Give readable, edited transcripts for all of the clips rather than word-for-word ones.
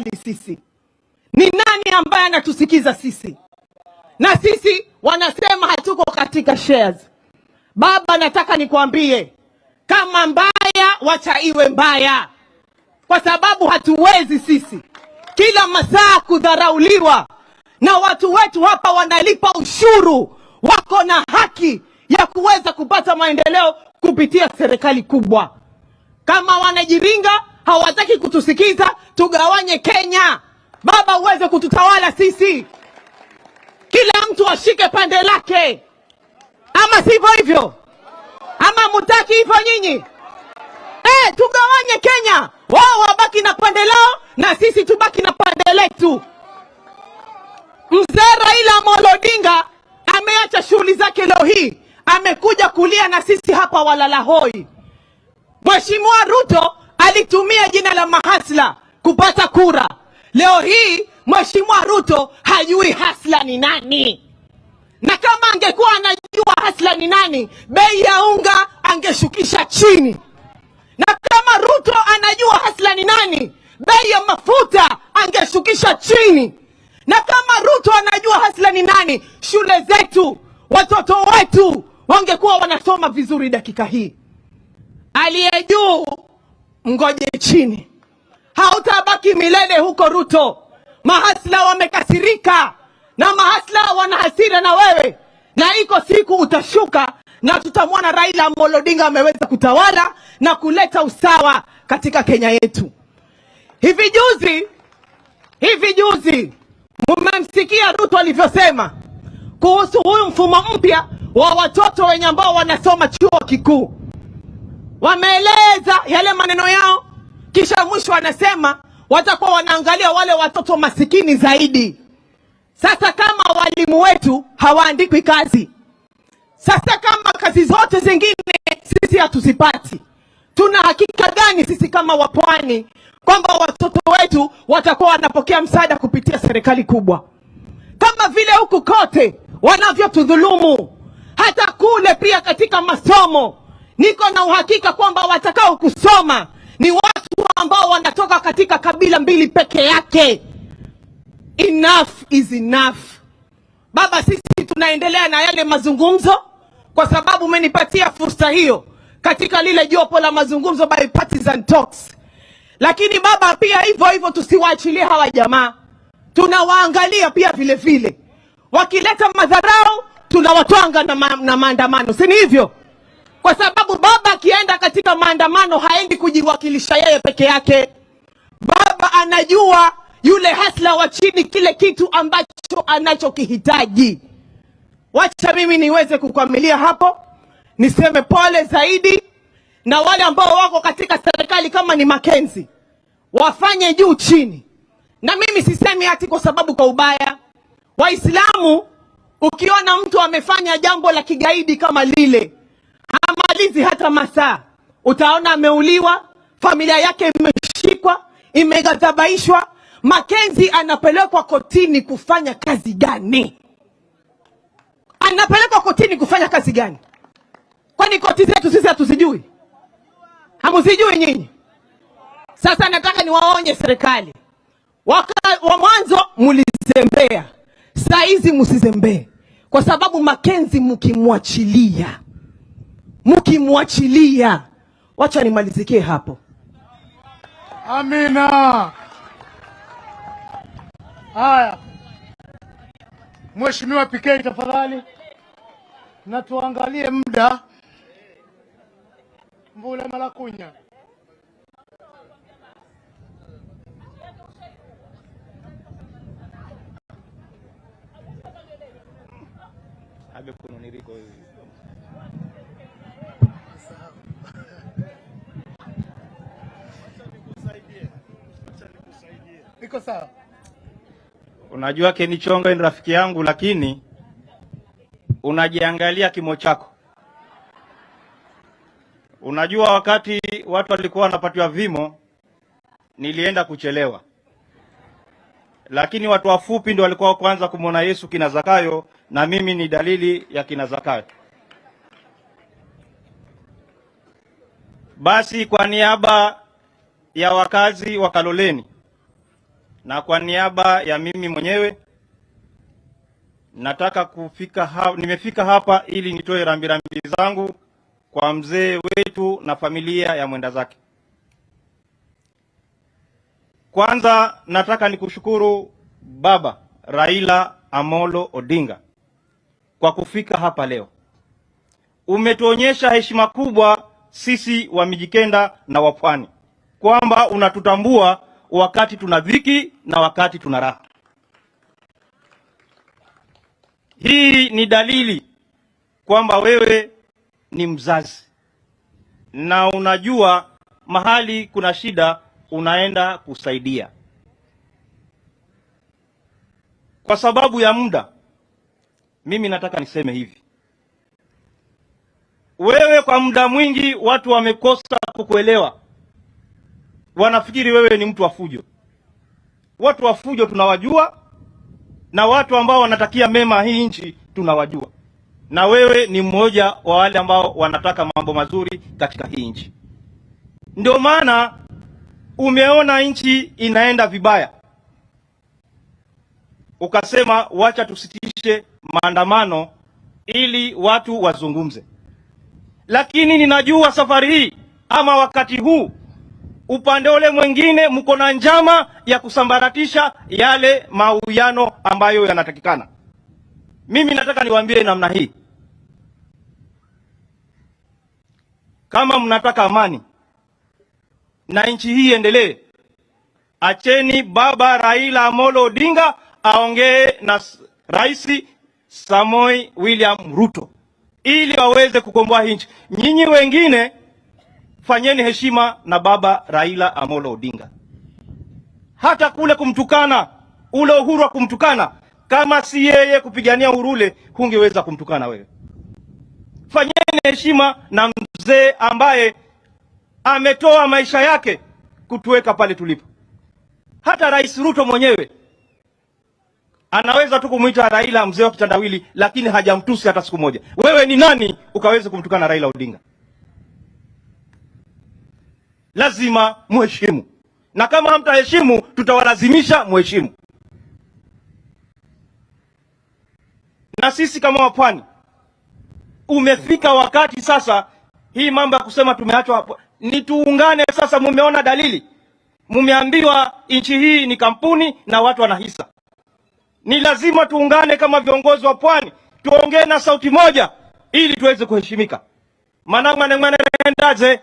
anatujali sisi? Ni nani ambaye anatusikiza sisi? Na sisi wanasema hatuko katika shares. Baba, nataka nikwambie, kama mbaya wacha iwe mbaya, kwa sababu hatuwezi sisi kila masaa kudharauliwa, na watu wetu hapa wanalipa ushuru, wako na haki ya kuweza kupata maendeleo kupitia serikali kubwa. Kama wanajiringa hawataki kutusikiza, tugawanye Kenya. Baba, uweze kututawala sisi, kila mtu ashike pande lake, ama sivyo hivyo? Ama mutaki hivyo nyinyi? Tugawanye Kenya, wao wabaki na pande lao na sisi tubaki na pande letu. Mzee Raila Odinga ameacha shughuli zake leo hii, amekuja kulia na sisi hapa walala hoi. Mheshimiwa Ruto alitumia jina la mahasla kupata kura. Leo hii Mheshimiwa Ruto hajui hasla ni nani. Na kama angekuwa anajua hasla ni nani, bei ya unga angeshukisha chini. Na kama Ruto anajua hasla ni nani, bei ya mafuta angeshukisha chini. Na kama Ruto anajua hasla ni nani, shule zetu, watoto wetu wangekuwa wanasoma vizuri dakika hii. Aliye juu ngoje chini. Hautabaki milele huko Ruto. Mahasla wamekasirika, na mahasla wana hasira na wewe, na iko siku utashuka na tutamwona Raila Odinga ameweza kutawala na kuleta usawa katika Kenya yetu. Hivi juzi mmemsikia Ruto alivyosema kuhusu huyu mfumo mpya wa watoto wenye ambao wanasoma chuo kikuu. Wameeleza yale maneno yao, kisha mwisho wanasema watakuwa wanaangalia wale watoto masikini zaidi. Sasa kama walimu wetu hawaandikwi kazi, sasa kama kazi zote zingine sisi hatuzipati, tuna hakika gani sisi kama wapwani kwamba watoto wetu watakuwa wanapokea msaada kupitia serikali kubwa? Kama vile huku kote wanavyotudhulumu, hata kule pia katika masomo, niko na uhakika kwamba watakao kusoma ni watu ambao wanatoka katika kabila mbili peke yake. Enough is enough. Baba, sisi tunaendelea na yale mazungumzo kwa sababu umenipatia fursa hiyo katika lile jopo la mazungumzo bipartisan talks. Lakini baba, pia hivyo tusiwaachilie hawa jamaa. Tunawaangalia pia vile vile. Wakileta madharau tunawatwanga na maandamano. Si ni hivyo? Kwa sababu baba akienda katika maandamano haendi kujiwakilisha yeye peke yake. Baba anajua yule hasla wa chini kile kitu ambacho anachokihitaji. Wacha mimi niweze kukamilia hapo. Niseme pole zaidi na wale ambao wako katika serikali kama ni Mackenzie, wafanye juu chini. Na mimi sisemi hati kwa sababu kwa ubaya. Waislamu, ukiona mtu amefanya jambo la kigaidi kama lile, hamalizi hata masaa, utaona ameuliwa, familia yake imeshikwa, imegadhabaishwa. Mackenzie anapelekwa kotini kufanya kazi gani? Anapelekwa kotini kufanya kazi gani? Kwani koti zetu sisi hatuzijui? Hamuzijui nyinyi? Sasa nataka niwaonye serikali. Wa mwanzo mulizembea, saa hizi msizembee, kwa sababu Mackenzie mkimwachilia, wacha nimalizikie hapo. Amina. Haya, Mheshimiwa PK tafadhali, na tuangalie muda. Mvule malakunya. Abe kuno niriko hivi. Iko sawa. Unajua Ken Chongo ni rafiki yangu, lakini unajiangalia kimo chako. Unajua wakati watu walikuwa wanapatiwa vimo, nilienda kuchelewa. Lakini watu wafupi ndio walikuwa kwanza kumwona Yesu kina Zakayo, na mimi ni dalili ya kina Zakayo. Basi kwa niaba ya wakazi wa Kaloleni, na kwa niaba ya mimi mwenyewe nataka nimefika hapa ili nitoe rambirambi zangu kwa mzee wetu na familia ya mwenda zake. Kwanza nataka nikushukuru Baba Raila Amolo Odinga kwa kufika hapa leo. Umetuonyesha heshima kubwa sisi wa Mijikenda na wa Pwani, kwamba unatutambua wakati tuna dhiki na wakati tuna raha. Hii ni dalili kwamba wewe ni mzazi na unajua mahali kuna shida unaenda kusaidia. Kwa sababu ya muda, mimi nataka niseme hivi. Wewe kwa muda mwingi watu wamekosa kukuelewa. Wanafikiri wewe ni mtu wa fujo. Watu wa fujo tunawajua, na watu ambao wanatakia mema hii nchi tunawajua. Na wewe ni mmoja wa wale ambao wanataka mambo mazuri katika hii nchi. Ndio maana umeona nchi inaenda vibaya, ukasema wacha tusitishe maandamano ili watu wazungumze. Lakini ninajua safari hii ama wakati huu upande ule mwingine mko na njama ya kusambaratisha yale mahusiano ambayo yanatakikana. Mimi nataka niwaambie namna hii. Kama mnataka amani na nchi hii endelee, acheni Baba Raila Amolo Odinga aongee na Rais Samoei William Ruto ili waweze kukomboa nchi. Nyinyi wengine fanyeni heshima na Baba Raila Amolo Odinga. Hata kule kumtukana, ule uhuru wa kumtukana, kama si yeye kupigania urule, hungeweza kumtukana wewe. Fanyeni heshima na mzee ambaye ametoa maisha yake kutuweka pale tulipo. Hata Rais Ruto mwenyewe anaweza tu kumuita Raila mzee wa kitandawili, lakini hajamtusi hata siku moja. Wewe ni nani ukaweza kumtukana Raila Odinga? Lazima muheshimu. Na kama hamtaheshimu, tutawalazimisha muheshimu. Na sisi kama Wapwani, umefika wakati sasa hii mambo ya kusema tumeachwa hapo, ni tuungane sasa. Mumeona dalili, mumeambiwa nchi hii ni kampuni na watu wanahisa. Ni lazima tuungane kama viongozi wa Pwani, tuongee na sauti moja ili tuweze kuheshimika. Manendaje.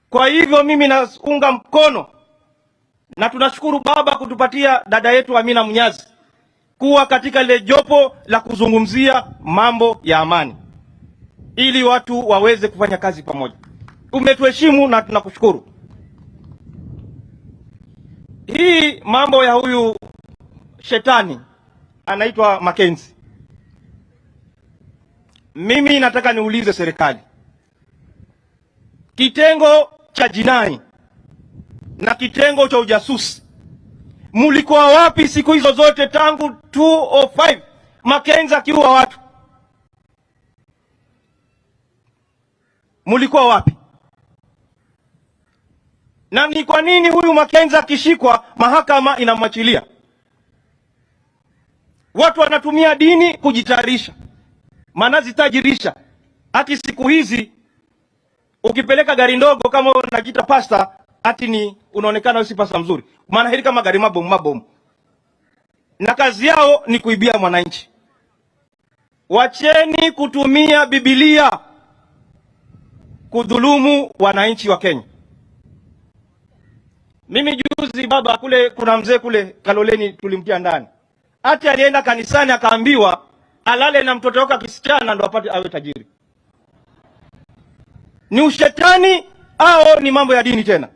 Kwa hivyo mimi naunga mkono, na tunashukuru Baba kutupatia dada yetu Amina Munyazi kuwa katika ile jopo la kuzungumzia mambo ya amani ili watu waweze kufanya kazi pamoja. Umetuheshimu na tunakushukuru. Hii mambo ya huyu shetani anaitwa Mackenzie, mimi nataka niulize serikali, kitengo cha jinai na kitengo cha ujasusi, mulikuwa wapi siku hizo zote tangu 2005 Mackenzie akiua watu? Mulikuwa wapi? Na ni kwa nini huyu Mackenzie akishikwa mahakama inamwachilia? Watu wanatumia dini kujitayarisha, manazitajirisha. Ati siku hizi ukipeleka gari ndogo kama unajiita pasta, ati ni unaonekana wewe si pasta mzuri. Maana hili kama gari mabomu. Na kazi yao ni kuibia mwananchi. Wacheni kutumia Biblia kudhulumu wananchi wa Kenya. Mimi juzi Baba, kule kuna mzee kule Kaloleni tulimtia ndani. Ati alienda kanisani akaambiwa alale na mtoto wake kisichana ndo apate awe tajiri. Ni ushetani au ni mambo ya dini tena?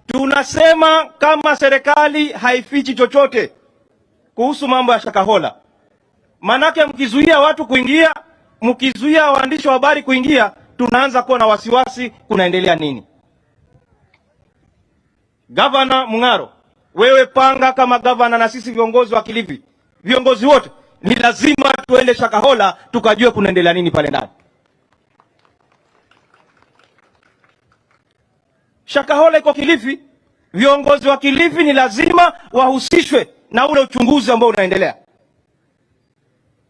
Tunasema kama serikali haifichi chochote kuhusu mambo ya Shakhahola. Manake mkizuia watu kuingia, mkizuia waandishi wa habari kuingia, tunaanza kuwa na wasiwasi kunaendelea nini. Gavana Mungaro, wewe panga kama gavana, na sisi viongozi wa Kilifi, viongozi wote, ni lazima tuende Shakhahola tukajue kunaendelea nini pale ndani. Shakhahola iko Kilifi. Viongozi wa Kilifi ni lazima wahusishwe na ule uchunguzi ambao unaendelea.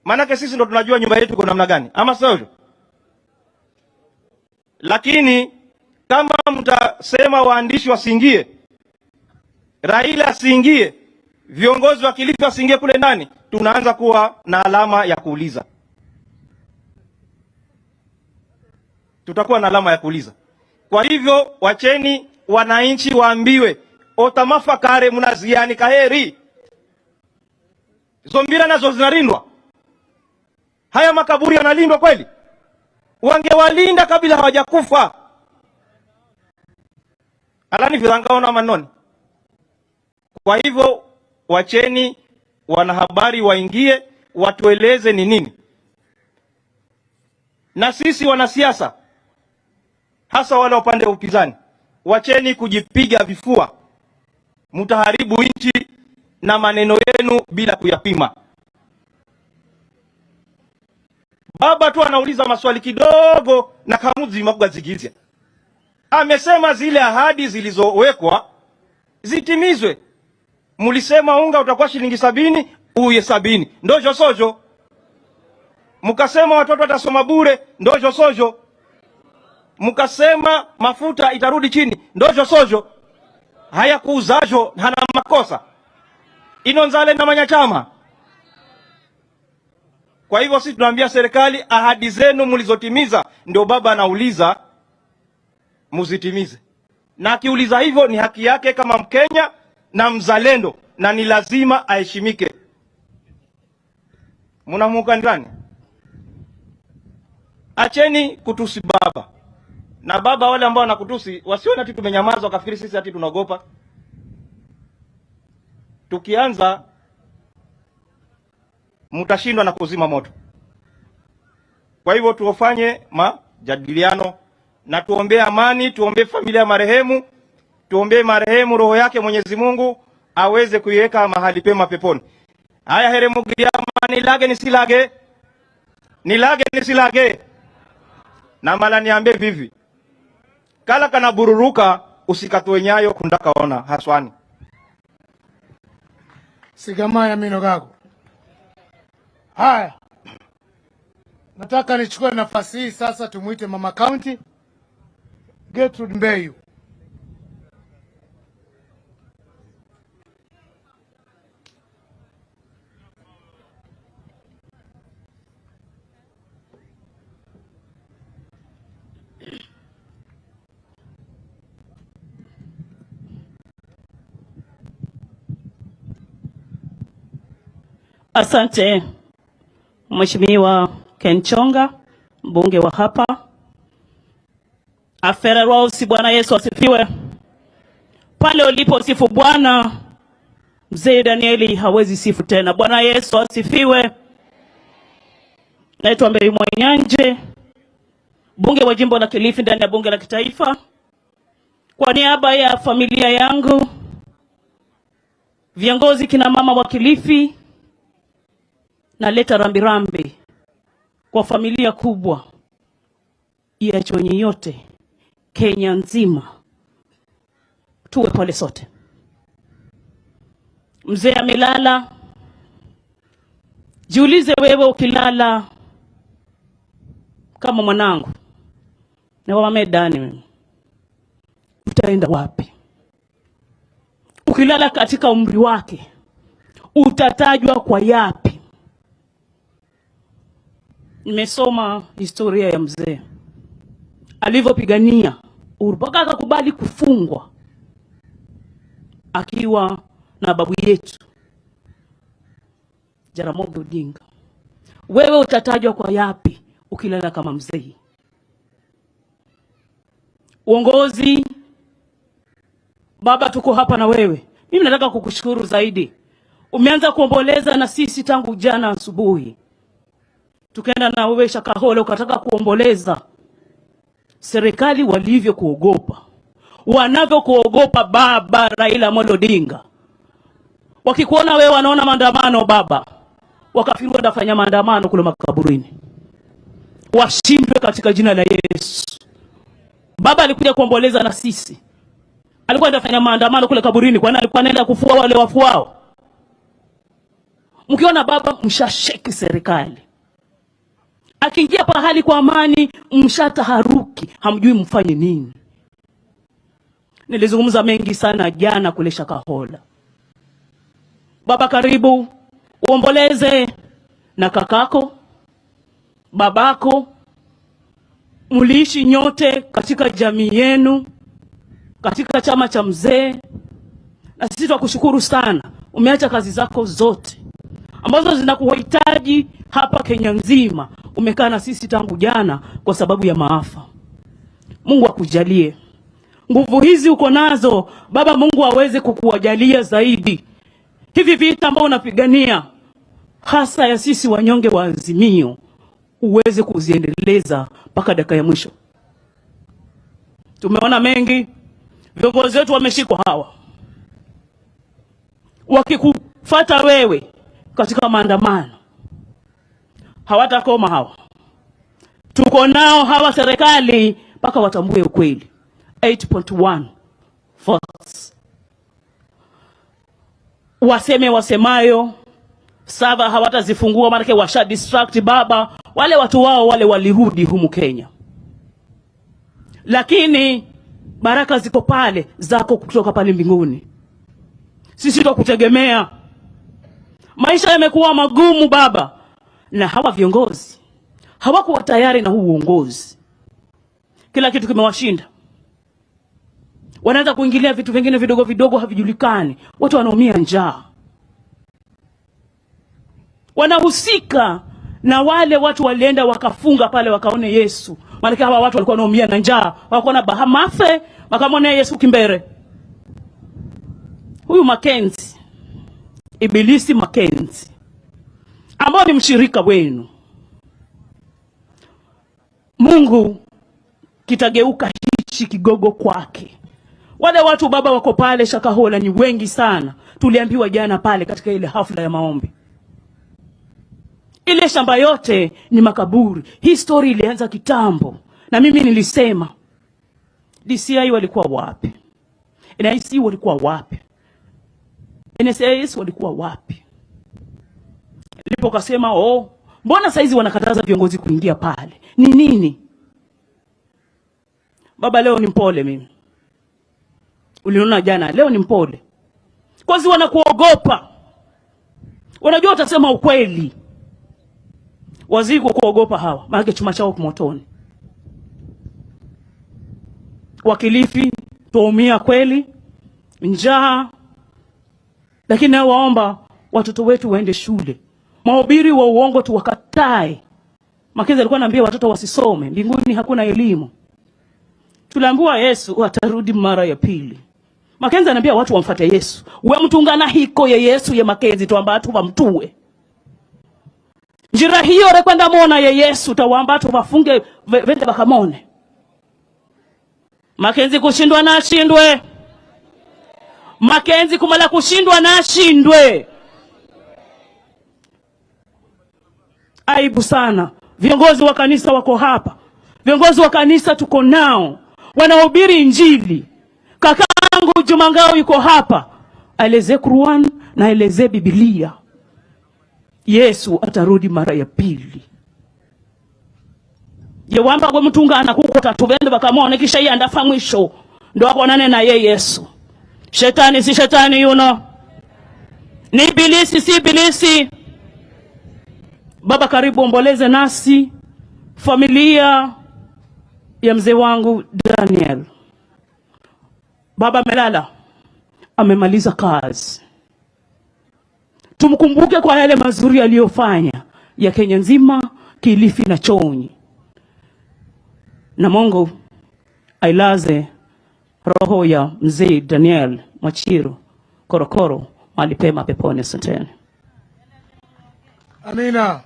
Maana sisi ndo tunajua nyumba yetu iko namna gani, ama sio? Lakini kama mtasema waandishi wasiingie, Raila asiingie, viongozi wa Kilifi wasiingie kule ndani, tunaanza kuwa na alama ya kuuliza. Tutakuwa na alama ya kuuliza. Kwa hivyo wacheni wananchi waambiwe otamafakare mnaziani kaheri. Zombira nazo zinalindwa. Haya makaburi yanalindwa kweli? Wangewalinda kabla hawajakufa. Alani vilangaona manoni. Kwa hivyo wacheni wanahabari waingie, watueleze ni nini. Na sisi wanasiasa, hasa wale upande wa upinzani, wacheni kujipiga vifua. Mutaharibu nchi na maneno yenu bila kuyapima. Baba tu anauliza maswali kidogo na kamuzi magwazigizia. Amesema zile ahadi zilizowekwa zitimizwe. Mulisema unga utakuwa shilingi 70, uye 70. Ndojo sojo. Mukasema watoto watasoma bure, ndojo sojo. Mukasema mafuta itarudi chini, ndojo sojo. Haya kuuzajo hana makosa. Inonzale na manyachama. Kwa hivyo sisi tunaambia serikali, ahadi zenu mlizotimiza, ndio baba anauliza muzitimize. Na akiuliza hivyo ni haki yake kama Mkenya na mzalendo, na ni lazima aheshimike. Munamuka ndani. Acheni kutusi baba. Na baba wale ambao wanakutusi wasione ati tumenyamaza wakafikiri sisi ati tunaogopa. Tukianza mtashindwa na kuzima moto. Kwa hivyo tuofanye majadiliano na tuombee amani, tuombee familia ya marehemu, tuombee marehemu roho yake Mwenyezi Mungu aweze kuiweka mahali pema peponi. Haya heremu giyama nilage nisilage. Nilage nisilage. Na mala niambie vivi. Kala kana bururuka usikatwe nyayo kundaka ona haswani. Sigamaya mino gago. Haya. Nataka nichukue nafasi hii sasa tumuite Mama County Gertrude Mbeyu. Asante Mheshimiwa Kenchonga, mbunge wa hapa. Afera Rose, Bwana Yesu asifiwe. Pale ulipo sifu Bwana, mzee Danieli hawezi sifu tena. Bwana Yesu asifiwe. Naitwa Mbeyu Mwanyanje, bunge wa jimbo la Kilifi ndani ya bunge la kitaifa. Kwa niaba ya familia yangu, viongozi kina mama wa Kilifi, naleta rambirambi kwa familia kubwa ya Chonyi yote Kenya nzima. Tuwe pole sote. Mzee amelala. Jiulize wewe ukilala kama mwanangu na mama Dani, utaenda wapi? Ukilala katika umri wake utatajwa kwa yapi? Nimesoma historia ya mzee alivyopigania uhuru mpaka akakubali kufungwa akiwa na babu yetu Jaramogi Odinga. Wewe utatajwa kwa yapi ukilala kama mzee? Uongozi, baba tuko hapa na wewe. Mimi nataka kukushukuru zaidi. Umeanza kuomboleza na sisi tangu jana asubuhi. Tukaenda na wewe Shakhahola ukataka kuomboleza. Serikali walivyo kuogopa. Wanavyo kuogopa baba Raila Odinga. Wakikuona wewe wanaona maandamano baba, wakafikiri watafanya maandamano kule makaburini. Washindwe katika jina la Yesu. Baba alikuja kuomboleza na sisi. Alikuwa anafanya maandamano kule kaburini, kwani alikuwa anaenda kufua wale wafuao? Mkiona baba mshasheki serikali. Akiingia pahali kwa amani mshataharuki, hamjui mfanye nini. Nilizungumza mengi sana jana kule Shakhahola. Baba, karibu uomboleze na kakako, babako. Mliishi nyote katika jamii yenu, katika chama cha mzee, na sisi tunakushukuru sana. Umeacha kazi zako zote ambazo zinakuhitaji hapa Kenya nzima, umekaa na sisi tangu jana kwa sababu ya maafa. Mungu akujalie nguvu hizi uko nazo baba. Mungu aweze kukuwajalia zaidi hivi vita ambao unapigania, hasa ya sisi wanyonge wa Azimio, uweze kuziendeleza mpaka dakika ya mwisho. Tumeona mengi, viongozi wetu wameshikwa hawa wakikufuata wewe katika maandamano. Hawatakoma hawa, tuko nao hawa serikali mpaka watambue ukweli. 8.1 votes. Waseme wasemayo, sava hawatazifungua, maana washa distract baba. Wale watu wao wale walirudi humu Kenya, lakini baraka ziko pale zako kutoka pale mbinguni. Sisi tukutegemea. Maisha yamekuwa magumu baba, na hawa viongozi hawakuwa tayari na huu uongozi. Kila kitu kimewashinda. Wanaanza kuingilia vitu vingine vidogo vidogo havijulikani. Watu wanaumia njaa. Wanahusika na wale watu walienda wakafunga pale wakaone Yesu. Maana hawa watu walikuwa wanaumia na njaa, wakaona bahamafe, wakamwona Yesu kimbere. Huyu Mackenzie, Ibilisi Mackenzie, ambao ni mshirika wenu, Mungu kitageuka hichi kigogo kwake. Wale watu baba wako pale Shakhahola ni wengi sana. Tuliambiwa jana pale katika ile hafla ya maombi. Ile shamba yote ni makaburi. Hii story ilianza kitambo. Na mimi nilisema, DCI walikuwa wapi? NIC walikuwa wapi? NSAS walikuwa wapi? Nilipo kasema, mbona saizi wanakataza viongozi kuingia pale? Ni nini? Baba, leo ni mpole mimi. Uliona jana, leo ni mpole. Kwanza wanakuogopa. Wanajua utasema ukweli. Waziko kuogopa hawa, maana chuma chao kumotoni. Wa Kilifi tuumia kweli, njaa. Lakini na waomba watoto wetu waende shule. Mahubiri wa uongo tuwakatae. Mackenzie alikuwa anaambia watoto wasisome, mbinguni hakuna elimu. Tuliambiwa Yesu atarudi mara ya pili. Mackenzie anaambia watu wamfuate Yesu. Wewe mtungana hiko ya Yesu ya Mackenzie tuamba watu wamtue. Njira hiyo rekwenda muona ya Yesu tawamba watu wafunge vende bakamone. Mackenzie kushindwa na ashindwe. Mackenzie kumala kushindwa na ashindwe. Aibu sana. Viongozi wa kanisa wako hapa. Viongozi wa kanisa tuko nao. Wanahubiri Injili. Kakangu Jumangao yuko hapa. Aeleze Qur'an na aeleze Biblia. Yesu atarudi mara ya pili. Yewamba kwa mtunga anakukuta tubende bakamone kisha yeye andafa mwisho. Ndio akonane na yeye Yesu. Shetani si shetani ni ibilisi si ibilisi. Baba, karibu omboleze nasi familia ya mzee wangu Daniel. Baba melala, amemaliza kazi. Tumkumbuke kwa yale mazuri aliyofanya ya Kenya nzima, Kilifi na Chonyi. Na Mungu ailaze roho ya mzee Daniel Machiru Korokoro mahali pema peponi. Asanteni. Amina.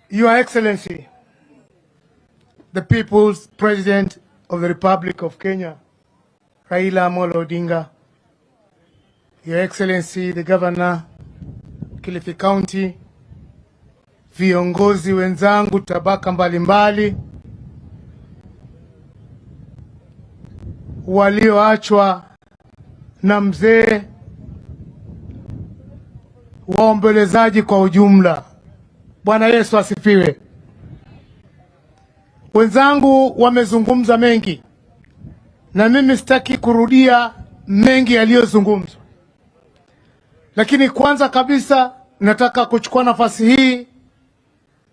Your Excellency, the People's President of the Republic of Kenya, Raila Odinga, Your Excellency, the Governor, Kilifi County, viongozi wenzangu tabaka mbalimbali, walioachwa na mzee, waombolezaji kwa ujumla. Bwana Yesu asifiwe. Wenzangu wamezungumza mengi na mimi sitaki kurudia mengi yaliyozungumzwa, lakini kwanza kabisa nataka kuchukua nafasi hii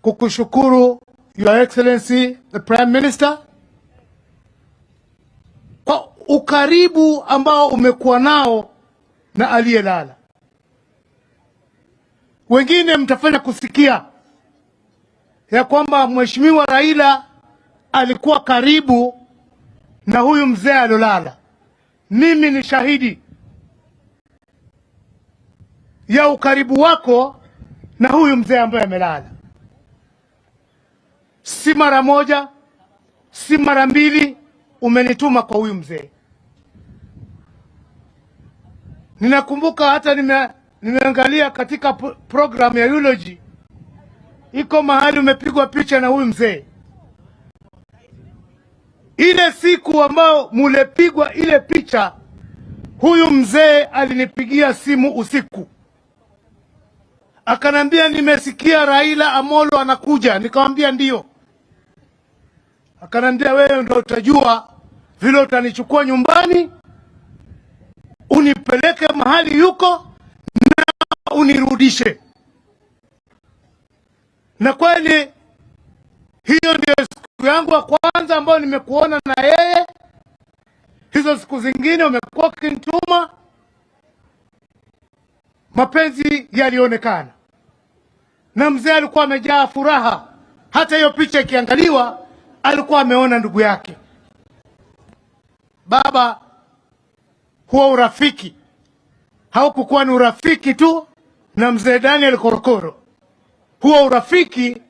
kukushukuru Your Excellency the Prime Minister kwa ukaribu ambao umekuwa nao na aliyelala. Wengine mtafanya kusikia ya kwamba Mheshimiwa Raila alikuwa karibu na huyu mzee alolala. Mimi ni shahidi ya ukaribu wako na huyu mzee ambaye amelala. Si mara moja, si mara mbili umenituma kwa huyu mzee. Ninakumbuka hata nimeangalia katika program ya eulogy, iko mahali umepigwa picha na huyu mzee. Ile siku ambao mulepigwa ile picha, huyu mzee alinipigia simu usiku, akanambia nimesikia Raila Amolo anakuja. Nikamwambia ndio. Akanambia wewe ndio utajua vile utanichukua nyumbani, unipeleke mahali yuko na unirudishe. Na kweli hiyo ndio siku yangu ya kwanza ambayo nimekuona na yeye. Hizo siku zingine umekuwa ukinituma, mapenzi yalionekana na mzee alikuwa amejaa furaha. Hata hiyo picha ikiangaliwa alikuwa ameona ndugu yake. Baba, huo urafiki haukukuwa ni urafiki tu na mzee Daniel Korokoro. Huo urafiki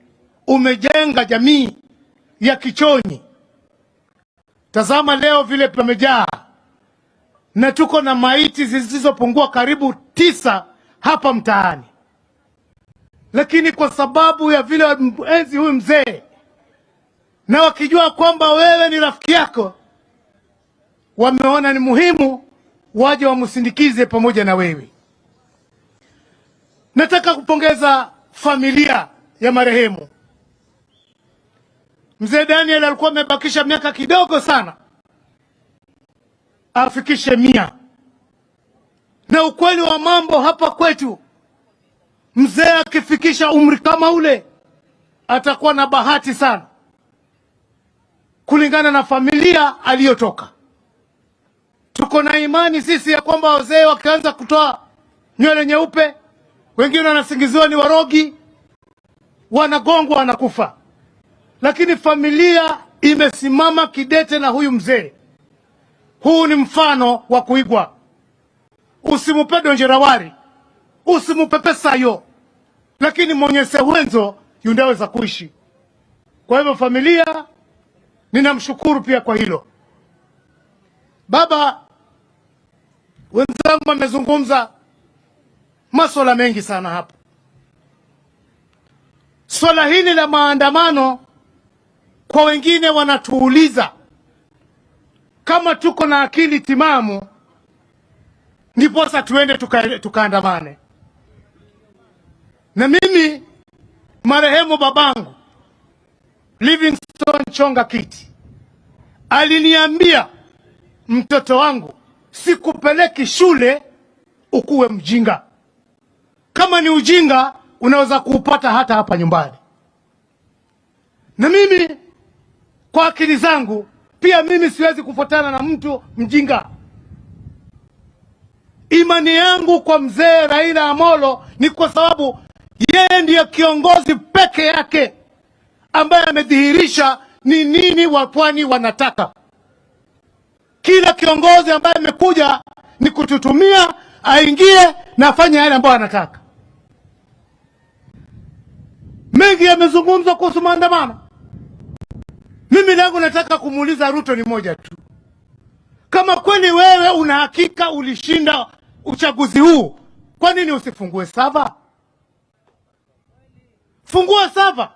umejenga jamii ya Kichonyi. Tazama leo vile pamejaa, na tuko na maiti zisizopungua karibu 9 hapa mtaani. Lakini kwa sababu ya vile enzi huyu mzee na wakijua kwamba wewe ni rafiki yako, wameona ni muhimu waje wamsindikize pamoja na wewe. Nataka kupongeza familia ya marehemu. Mzee Daniel alikuwa amebakisha miaka kidogo sana afikishe 100. Na ukweli wa mambo hapa kwetu, mzee akifikisha umri kama ule atakuwa na bahati sana kulingana na familia aliyotoka. Tuko na imani sisi ya kwamba wazee wakianza kutoa nywele nyeupe, wengine wanasingiziwa ni warogi, wanagongwa, wanakufa. Lakini familia imesimama kidete na huyu mzee. Huu ni mfano wa kuigwa. Usimupe donjerawari, usimupe pesa yo, lakini mwenyese wenzo yundaweza kuishi. Kwa hivyo familia, ninamshukuru pia kwa hilo. Baba, wenzangu wamezungumza masuala mengi sana hapa. Swala hili la maandamano, kwa wengine wanatuuliza kama tuko na akili timamu ndiposa tuende tukaandamane. Na mimi marehemu babangu Livingstone Chonga Kiti aliniambia, mtoto wangu, sikupeleki shule ukuwe mjinga. Kama ni ujinga unaweza kuupata hata hapa nyumbani. Na mimi kwa akili zangu pia mimi siwezi kufuatana na mtu mjinga. Imani yangu kwa mzee Raila Amolo ni kwa sababu yeye ndiye kiongozi peke yake ambaye amedhihirisha ni nini wapwani wanataka. Kila kiongozi ambaye amekuja ni kututumia aingie na afanye yale ambayo anataka. Mengi yamezungumzwa kuhusu maandamano. Mimi langu nataka kumuuliza Ruto ni moja tu. Kama kweli wewe una hakika ulishinda uchaguzi huu, kwa nini usifungue sava? Fungua sava.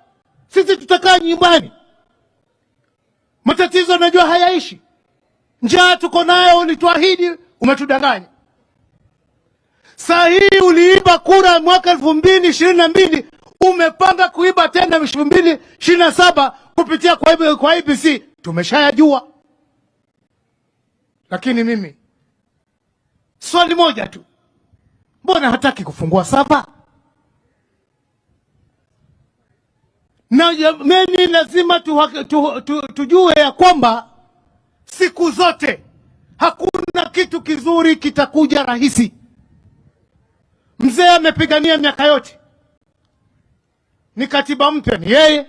Sisi tutakaa nyumbani. Matatizo najua hayaishi. Njaa tuko nayo, ulituahidi, umetudanganya. Saa hii uliiba kura mwaka 2022, umepanga kuiba tena 2027 kupitia kwa IBC. Tumeshayajua. Lakini mimi swali moja tu, mbona hataki kufungua saba? Na mimi lazima tujue ya kwamba siku zote hakuna kitu kizuri kitakuja rahisi. Mzee amepigania miaka yote, ni katiba mpya ni yeye.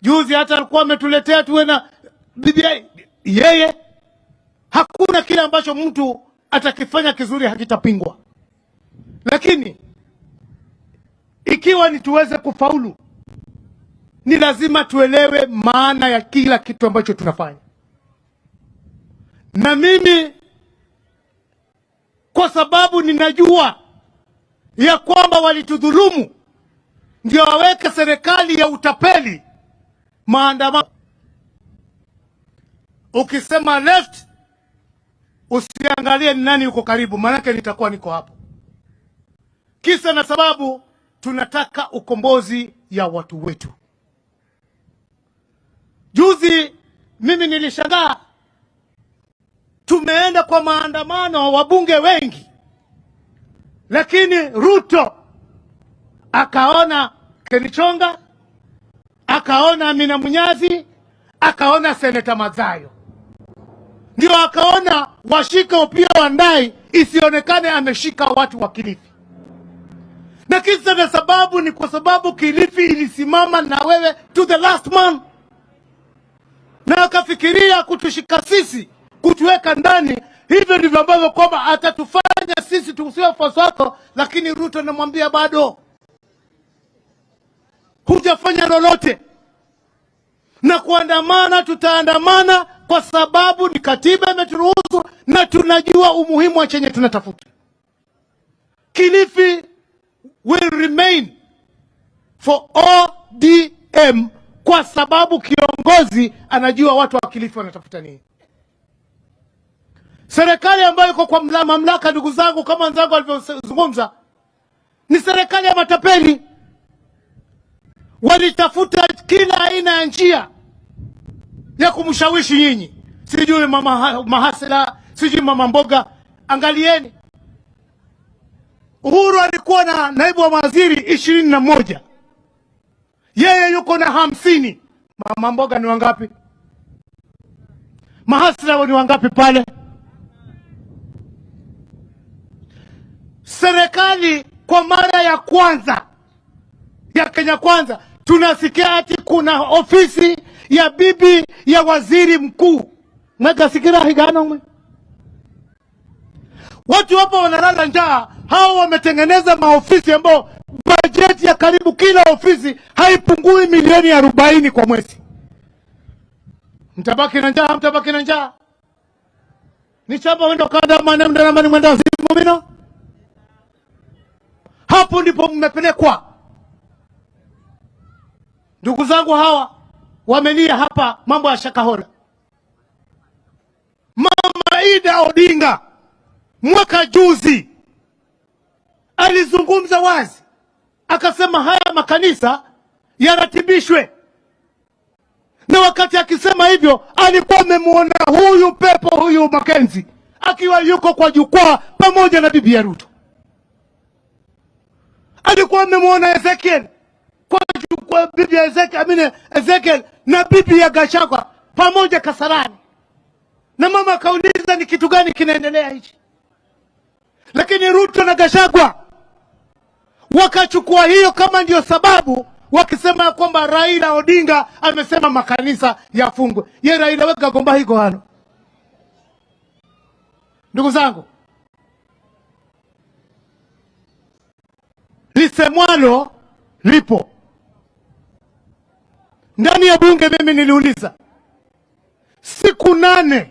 Juzi hata alikuwa ametuletea tuwe na BBI yeye. Hakuna kile ambacho mtu atakifanya kizuri hakitapingwa. Lakini ikiwa ni tuweze kufaulu, ni lazima tuelewe maana ya kila kitu ambacho tunafanya. Na mimi kwa sababu ninajua ya kwamba walitudhulumu, ndio waweke serikali ya utapeli, maandamano. Ukisema left, usiangalie ni nani yuko karibu, maana nitakuwa niko hapo. Kisa na sababu tunataka ukombozi ya watu wetu. Juzi mimi nilishangaa, tumeenda kwa maandamano wabunge wengi, lakini Ruto akaona Kenichonga, akaona Amina Munyazi, akaona Seneta Mazayo, ndio akaona washika Opiyo Wandayi isionekane ameshika watu wa Kilifi. Na kisa na sababu ni kwa sababu Kilifi ilisimama na wewe to the last man, na akafikiria kutushika sisi, kutuweka ndani. Hivyo ndivyo ambavyo kwamba atatufanya sisi tusiwe wafuasi wako. Lakini Ruto anamwambia bado hujafanya lolote, na kuandamana tutaandamana kwa sababu ni katiba imeturuhusu na tunajua umuhimu wa chenye tunatafuta. Kilifi will remain for ODM kwa sababu kiongozi anajua watu wa Kilifi wanatafuta nini. Serikali ambayo iko kwa mamlaka, ndugu zangu, kama wenzangu walivyozungumza, ni serikali ya matapeli. Walitafuta kila aina ya njia ya kumshawishi nyinyi, sijui mama mahasela, sijui mama mboga. Angalieni, Uhuru alikuwa na naibu wa waziri 21, yeye yuko na 50. Mama mboga ni wangapi? Mahasela ni wangapi pale? Serikali kwa mara ya kwanza ya Kenya Kwanza tunasikia ati kuna ofisi ya bibi ya waziri mkuu. Mwegasikira higano mwe. Watu hapo wanalala njaa. Hao wametengeneza maofisi ambao bajeti ya karibu kila ofisi haipungui milioni 40 kwa mwezi. Mtabaki na njaa, mtabaki na njaa. Ni chapa wendo kada mwenda wazimu mino. Hapo ndipo mmepelekwa. Ndugu zangu hawa wamelia hapa mambo ya Shakhahola. Mama Ida Odinga mwaka juzi alizungumza wazi, akasema haya makanisa yaratibishwe. Na wakati akisema hivyo alikuwa amemuona huyu pepo, huyu Makenzi akiwa yuko kwa jukwaa pamoja na bibi ya Ruto. Alikuwa amemuona Ezekiel kwa bibi ya Ezekiel na bibi ya Gachagua pamoja Kasarani. Na mama kauliza ni kitu gani kinaendelea hichi? Lakini Ruto na Gachagua wakachukua hiyo kama ndio sababu, wakisema kwamba Raila Odinga amesema makanisa yafungwe. Ye Raila weka gomba hiko hano. Ndugu zangu, lisemwalo lipo. Ndani ya bunge mimi niliuliza, siku 8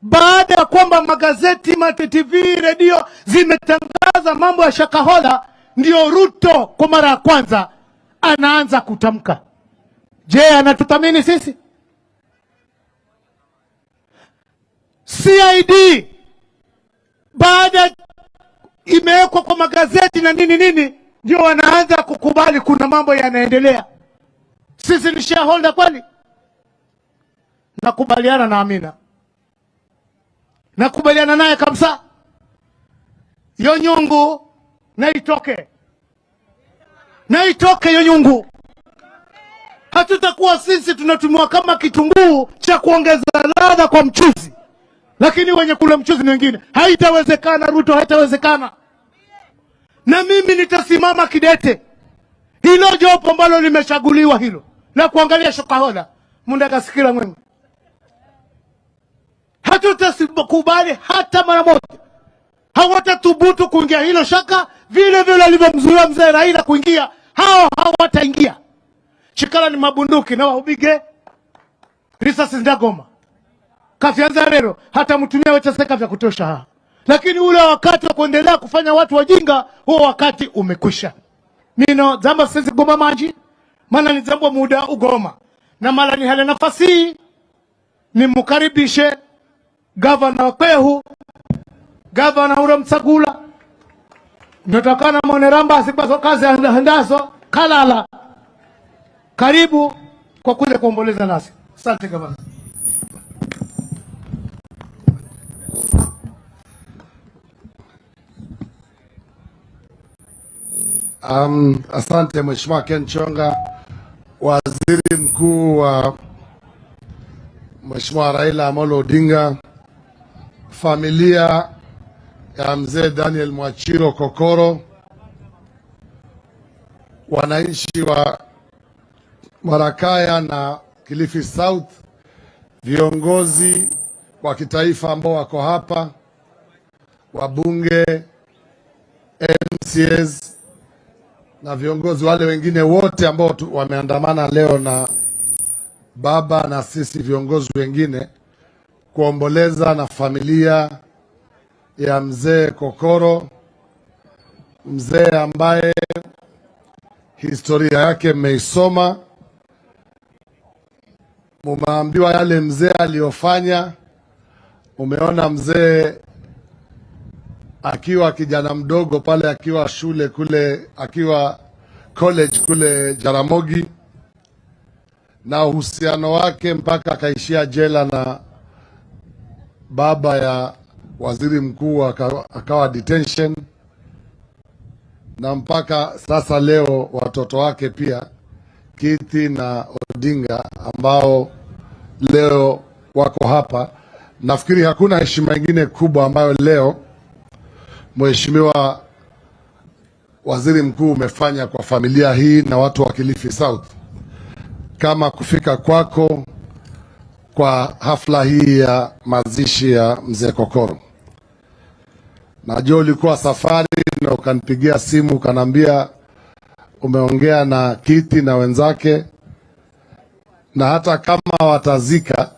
baada ya kwamba magazeti, TV, redio zimetangaza mambo ya Shakhahola, ndio Ruto kwa mara ya kwanza anaanza kutamka. Je, anatuthamini sisi? CID baada imewekwa kwa magazeti na nini ndio wanaanza kukubali kuna mambo yanaendelea. Sisi ni shareholder kweli? Nakubaliana na Amina, nakubaliana naye kabisa. Yo nyungu na itoke yo nyungu. Hatutakuwa sisi tunatumiwa kama kitunguu cha kuongeza ladha kwa mchuzi, lakini wenye kula mchuzi ni wengine. Haitawezekana Ruto, haitawezekana. Na mimi nitasimama kidete. Hilo jopo ambalo limechaguliwa hilo la kuangalia Shakhahola, mundagasikira mwengu, hatutakubali hata mara moja. Hawatatubutu kuingia hilo shaka, vile vile alivyomzuia mzee Raila kuingia, hao hawataingia. Chikala ni mabunduki na waubige risasi ndagoma kafyanza rero, hata mtumia wechaseka vya kutosha. Lakini ule wakati wa kuendelea kufanya watu wajinga, huo wakati umekwisha. Nino zamba sisi goma maji, maana ni zambo muda ugoma. Na mala ni hale nafasi ni mukaribishe Gavana wa Kwehu, Gavana Ura Msagula, nyotakana moneramba asibazo kazi handazo kalala. Karibu kwa kuja kuomboleza nasi. Asante Gavana. Asante Mheshimiwa Ken Chonga, Waziri Mkuu wa Mheshimiwa Raila Amolo Odinga, familia ya mzee Daniel Mwachiro Kokoro, wananchi wa Marakaya na Kilifi South, viongozi wa kitaifa ambao wako hapa, wabunge, MCAs na viongozi wale wengine wote ambao wameandamana leo na baba na sisi viongozi wengine kuomboleza na familia ya mzee Kokoro, mzee ambaye historia yake mmeisoma, mumeambiwa yale mzee aliyofanya. Umeona mzee akiwa kijana mdogo pale, akiwa shule kule, akiwa college kule Jaramogi, na uhusiano wake mpaka akaishia jela na baba ya waziri mkuu, akawa detention, na mpaka sasa leo watoto wake pia KISII na Odinga ambao leo wako hapa. Nafikiri hakuna heshima nyingine kubwa ambayo leo Mheshimiwa Waziri Mkuu umefanya kwa familia hii na watu wa Kilifi South kama kufika kwako kwa hafla hii ya mazishi ya mzee Kokoro. Najua ulikuwa safari na ukanipigia simu ukaniambia umeongea na KISII na wenzake, na hata kama watazika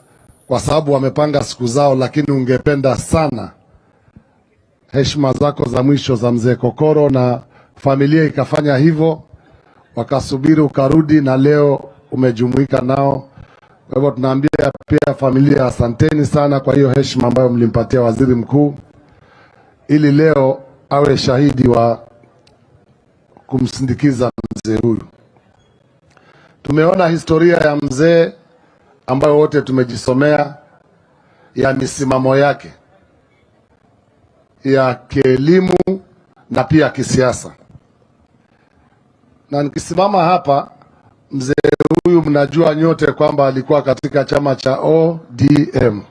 kwa sababu wamepanga siku zao, lakini ungependa sana heshima zako za mwisho za mzee Kokoro, na familia ikafanya hivyo, wakasubiri ukarudi, na leo umejumuika nao. Kwa hivyo tunaambia pia familia asanteni sana kwa hiyo heshima ambayo mlimpatia waziri mkuu, ili leo awe shahidi wa kumsindikiza mzee huyu. Tumeona historia ya mzee ambayo wote tumejisomea, ya misimamo yake ya kielimu na pia kisiasa. Na nikisimama hapa, mzee huyu mnajua nyote kwamba alikuwa katika chama cha ODM.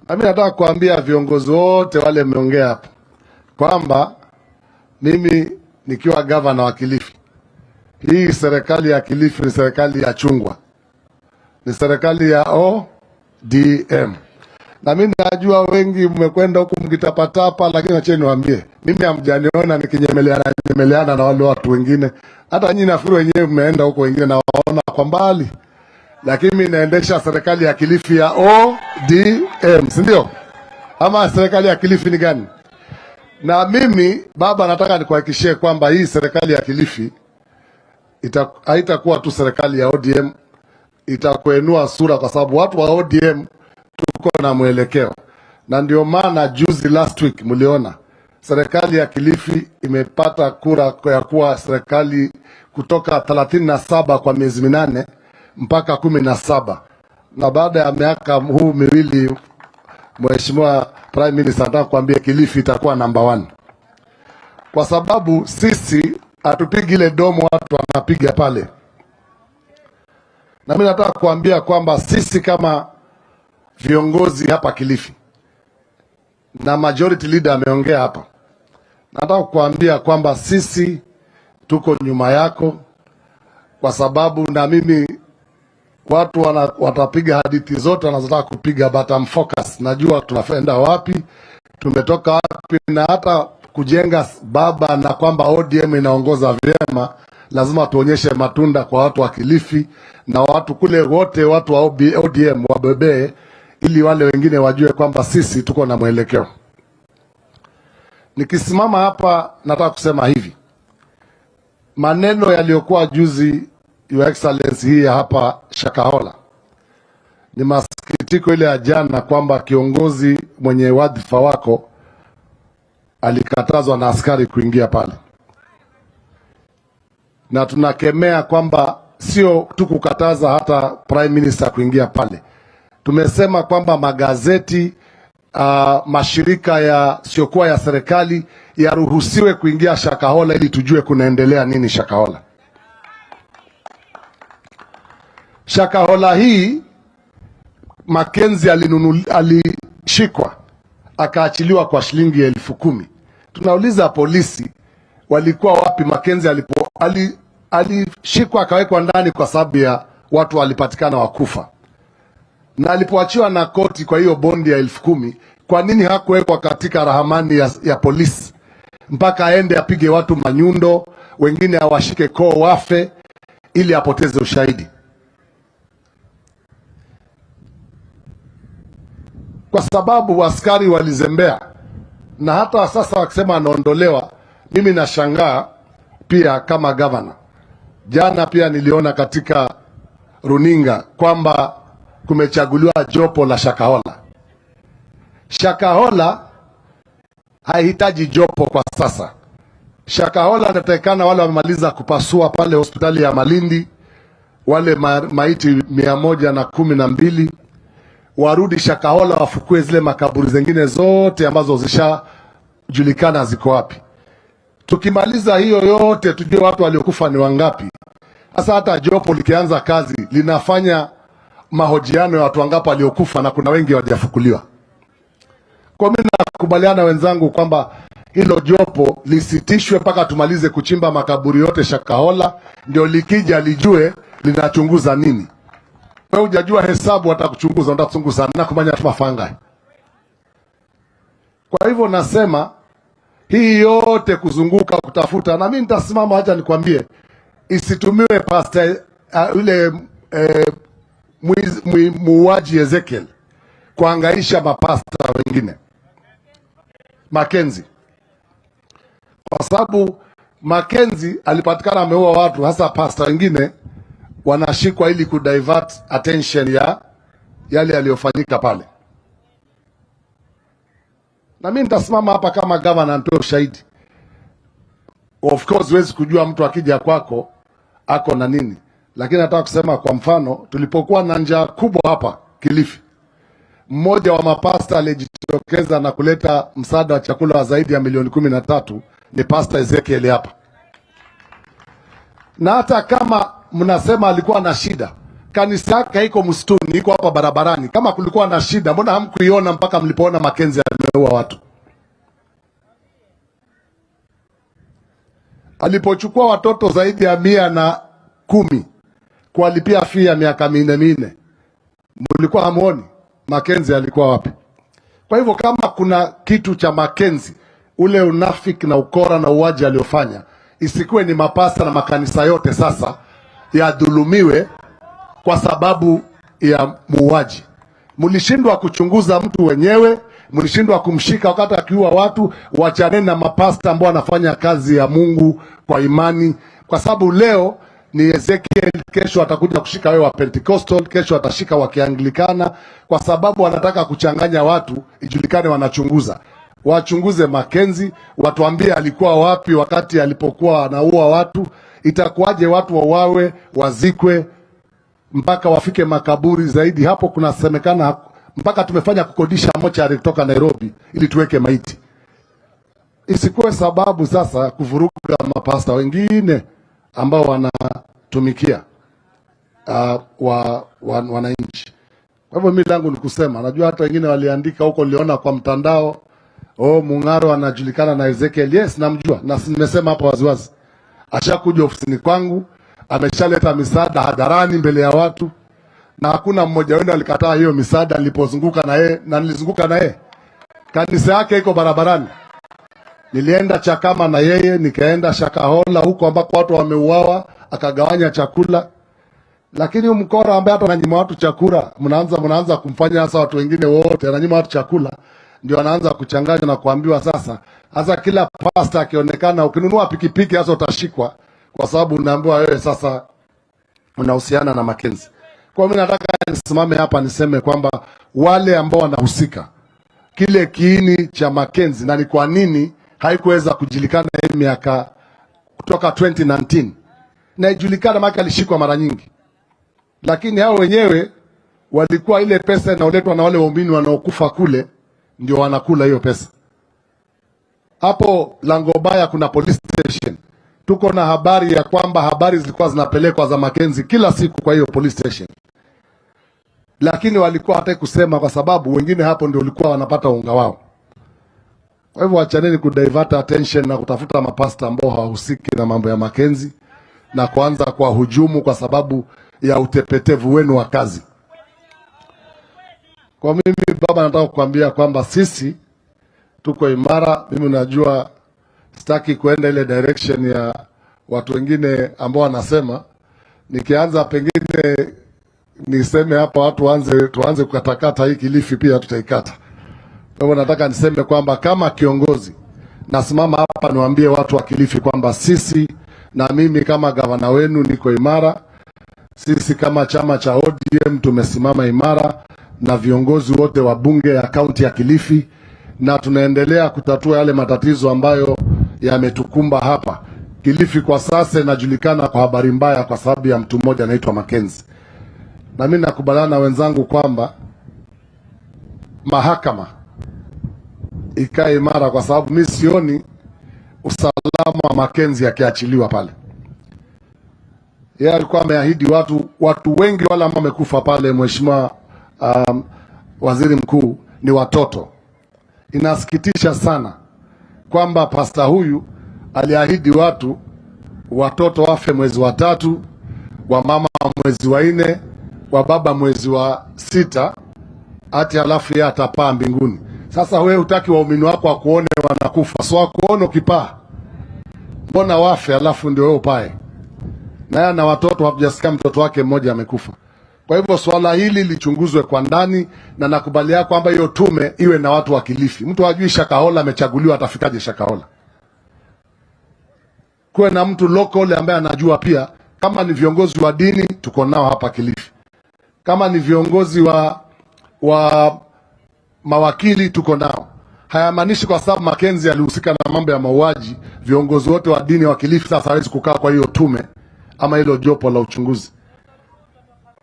Na mimi nataka kuambia viongozi wote wale mmeongea hapa kwamba mimi nikiwa gavana wa Kilifi, hii serikali ya Kilifi ni serikali ya chungwa, ni serikali ya ODM. Na mimi najua wengi mmekwenda huku mkitapatapa, lakini acha niwaambie, mimi hamjaniona nikinyemeleana na wale watu wengine. Hata nyinyi nafikiri wenyewe mmeenda huko wengine na waona kwa mbali, lakini mimi naendesha serikali ya Kilifi ya ODM, si ndio? Ama serikali ya Kilifi ni gani? Na mimi baba, nataka nikuhakikishie kwamba hii serikali ya Kilifi haitakuwa tu serikali ya ODM, itakuenua sura, kwa sababu watu wa ODM tuko na mwelekeo, na ndio maana juzi last week mliona serikali ya Kilifi imepata kura ya kuwa serikali kutoka 37 kwa miezi 8 mpaka 17, na baada ya miaka huu miwili Mheshimiwa Prime Minister nataka kuambia Kilifi itakuwa number 1, kwa sababu sisi hatupigi ile domo watu wanapiga pale. Na mimi nataka kuambia kwamba sisi kama viongozi hapa Kilifi, na majority leader ameongea hapa, nataka kuambia kwamba sisi tuko nyuma yako, kwa sababu na mimi watu watapiga hadithi zote wanazotaka kupiga, but I'm focused. Najua tunaenda wapi, tumetoka wapi, na hata kujenga baba na kwamba ODM inaongoza vyema, lazima tuonyeshe matunda kwa watu wa Kilifi na watu kule wote, watu wa ODM wabebe, ili wale wengine wajue kwamba sisi tuko na mwelekeo. Nikisimama hapa nataka kusema hivi, maneno yaliyokuwa juzi Your Excellency hii hapa Shakhahola, ni masikitiko ile ya jana kwamba kiongozi mwenye wadhifa wako alikatazwa na askari kuingia pale, na tunakemea kwamba sio tu kukataza hata Prime Minister kuingia pale. Tumesema kwamba magazeti, mashirika ya siokuwa ya serikali yaruhusiwe kuingia Shakhahola ili tujue kunaendelea nini Shakhahola. Shakhahola hii Mackenzie alishikwa akaachiliwa kwa shilingi 10,000. Tunauliza polisi walikuwa wapi Mackenzie alishikwa akawekwa ndani kwa sababu ya watu walipatikana wakufa, na alipoachiwa na koti kwa hiyo bondi ya 10,000, kwa nini hakuwekwa katika rahamani ya polisi mpaka aende apige watu manyundo, wengine awashike koo wafe ili apoteze ushahidi? Kwa sababu askari walizembea, na hata sasa wakisema anaondolewa, mimi nashangaa pia kama governor. Jana pia niliona katika runinga kwamba kumechaguliwa jopo la Shakhahola. Shakhahola haihitaji jopo kwa sasa. Shakhahola anatakikana wale wamemaliza kupasua pale hospitali ya Malindi, wale maiti 112 warudi Shakhahola, wafukue zile makaburi zingine zote ambazo zishajulikana ziko wapi. Tukimaliza hiyo yote tujue watu waliokufa ni wangapi. Sasa hata jopo likianza kazi linafanya mahojiano ya watu wangapi waliokufa, na kuna wengi hawajafukuliwa. Kwa mimi nakubaliana wenzangu kwamba hilo jopo lisitishwe mpaka tumalize kuchimba makaburi yote Shakhahola, ndio likija lijue linachunguza nini. Wewe hujajua hesabu, watakuchunguza, watakuchunguza na kumanya mafanga. Kwa hivyo nasema hii yote kuzunguka kutafuta, na mimi nitasimama, acha nikwambie, isitumiwe pastor yule muuaji Ezekiel kuangaisha mapasta wengine Mackenzie, kwa sababu Mackenzie alipatikana ameua watu, hasa pasta wengine wanashikwa ili kudivert attention ya yale yaliyofanyika pale. Na mimi nitasimama hapa kama governor nitoe ushahidi. Of course huwezi kujua mtu akija kwako ako na nini, lakini nataka kusema kwa mfano, tulipokuwa na njaa kubwa hapa Kilifi, mmoja wa mapasta alijitokeza na kuleta msaada wa chakula wa zaidi ya milioni 13 ni Pastor Ezekiel hapa. Na hata kama mnasema alikuwa na shida, kanisa yake haiko msituni, iko hapa barabarani. Kama kulikuwa na shida, mbona hamkuiona mpaka mlipoona Mackenzie ameua watu? Alipochukua watoto zaidi ya 110 kuwalipia fee ya miaka 4, mlikuwa hamuoni Mackenzie alikuwa wapi? Kwa hivyo kama kuna kitu cha Mackenzie, ule unafiki na ukora na uwaji aliofanya, isikuwe ni mapasta na makanisa yote sasa yadhulumiwe kwa sababu ya muuaji. Mlishindwa kuchunguza mtu wenyewe, mlishindwa kumshika wakati akiua watu. Wachaneni na mapasta ambao wanafanya kazi ya Mungu kwa imani, kwa sababu leo ni Ezekiel, kesho atakuja kushika wewe wa Pentecostal, kesho atashika wa Kianglikana, kwa sababu wanataka kuchanganya watu, ijulikane wanachunguza. Wachunguze Mackenzie, watuambie alikuwa wapi wakati alipokuwa anaua watu. Itakuwaje watu wauawe, wazikwe, mpaka wafike makaburi zaidi? Hapo kunasemekana mpaka tumefanya kukodisha mochari kutoka Nairobi ili tuweke maiti. Isikuwe sababu sasa kuvuruga mapasta wengine ambao wanatumikia wananchi. Kwa hivyo mimi langu ni kusema, najua hata wengine waliandika huko, niliona kwa mtandao, Mung'aro anajulikana na Ezekiel. Yes, namjua, na nimesema hapo waziwazi. Ashakuja ofisini kwangu, ameshaleta misaada hadharani mbele ya watu, na hakuna mmoja wenu alikataa hiyo misaada nilipozunguka na yeye, na nilizunguka na yeye. Kanisa yake iko barabarani. Nilienda Chakama na yeye, nikaenda Shakhahola huko ambako watu wameuawa, akagawanya chakula. Lakini mkora ambaye hata ananyima watu chakula, mnaanza kumfanya sasa watu wengine wote ananyima watu chakula, ndio anaanza kuchanganya na kuambiwa sasa kila pasta akionekana, ukinunua pikipiki sasa utashikwa, kwa sababu unaambiwa wewe sasa unahusiana na Mackenzie. Kwa mimi nataka nisimame hapa niseme kwamba wale ambao wanahusika, kile kiini cha Mackenzie na ni kwa nini haikuweza kujulikana hii miaka kutoka 2019, na ijulikana maka alishikwa mara nyingi, lakini hao wenyewe walikuwa ile pesa inaoletwa na wale waumini wanaokufa kule ndio wanakula hiyo pesa. Hapo Langobaya kuna police station, tuko na habari ya kwamba habari zilikuwa zinapelekwa za Mackenzie kila siku kwa hiyo police station, lakini walikuwa hata kusema kwa sababu wengine hapo ndio walikuwa wanapata unga wao. Kwa hivyo achaneni kudivert attention na kutafuta mapasta ambao hawahusiki na mambo ya Mackenzie na kuanza kwa hujumu kwa sababu ya utepetevu wenu wa kazi. Kwa mimi baba, nataka kukuambia kwamba sisi tuko imara. Mimi najua sitaki kuenda ile direction ya watu wengine ambao wanasema, nikianza pengine niseme hapa watu tuanze kukatakata hii Kilifi, pia tutaikata. Kwa hivyo nataka niseme kwamba kama kiongozi nasimama hapa niwaambie watu wa Kilifi kwamba sisi na mimi kama gavana wenu niko imara. Sisi kama chama cha ODM tumesimama imara na viongozi wote wa bunge ya kaunti ya Kilifi, na tunaendelea kutatua yale matatizo ambayo yametukumba hapa. Kilifi kwa sasa inajulikana kwa habari mbaya kwa sababu ya mtu mmoja anaitwa Mackenzie. Na mimi nakubaliana na wenzangu kwamba mahakama ikae imara, kwa sababu mimi sioni usalama wa Mackenzie akiachiliwa pale. Yeye alikuwa ameahidi watu wengi wale ambao wamekufa pale, mheshimiwa waziri mkuu, ni watoto. Inasikitisha sana kwamba pasta huyu aliahidi watoto wafe mwezi wa 3, wa mama mwezi wa 4, wa baba mwezi wa 6, ati alafu yeye atapaa mbinguni. Sasa wewe hutaki waumini wako wakuone wanakufa, so wakuone ukipaa, mbona wafe alafu ndio wewe upae? Na watoto hawajasikia mtoto wake mmoja amekufa. Kwa hivyo swala hili lichunguzwe kwa ndani, na nakubalia kwamba hiyo tume iwe na watu wa Kilifi. Mtu hajui Shakhahola amechaguliwa, atafikaje Shakhahola? Kuwe na mtu local ambaye anajua pia. Kama ni viongozi wa dini tuko nao hapa Kilifi, kama ni viongozi wa mawakili tuko nao. Hayamaanishi kwa sababu Mackenzie alihusika na mambo ya mauaji viongozi wote wa dini wa Kilifi sasa hawezi kukaa kwa hiyo tume ama hilo jopo la uchunguzi.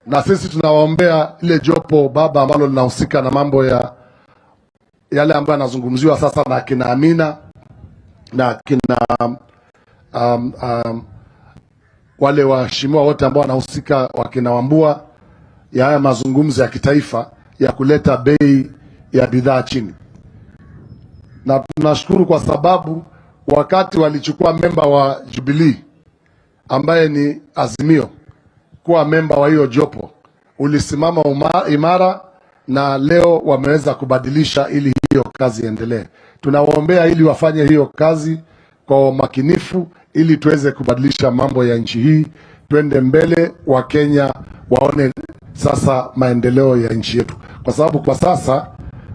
Na sisi tunawaombea ile jopo baba ambalo linahusika na mambo ya yale ambayo yanazungumziwa sasa na kina Amina na kina wale waheshimiwa wote ambao wanahusika, wakina Wambua, ya haya mazungumzo ya kitaifa ya kuleta bei ya bidhaa chini. Na tunashukuru kwa sababu wakati walichukua memba wa Jubilee ambaye ni Azimio kuwa memba wa hiyo jopo, ulisimama imara, na leo wameweza kubadilisha ili hiyo kazi iendelee. Tunawaombea ili wafanye hiyo kazi kwa makinifu ili tuweze kubadilisha mambo ya nchi hii, twende mbele, wa Kenya waone sasa maendeleo ya nchi yetu. Kwa sababu kwa sasa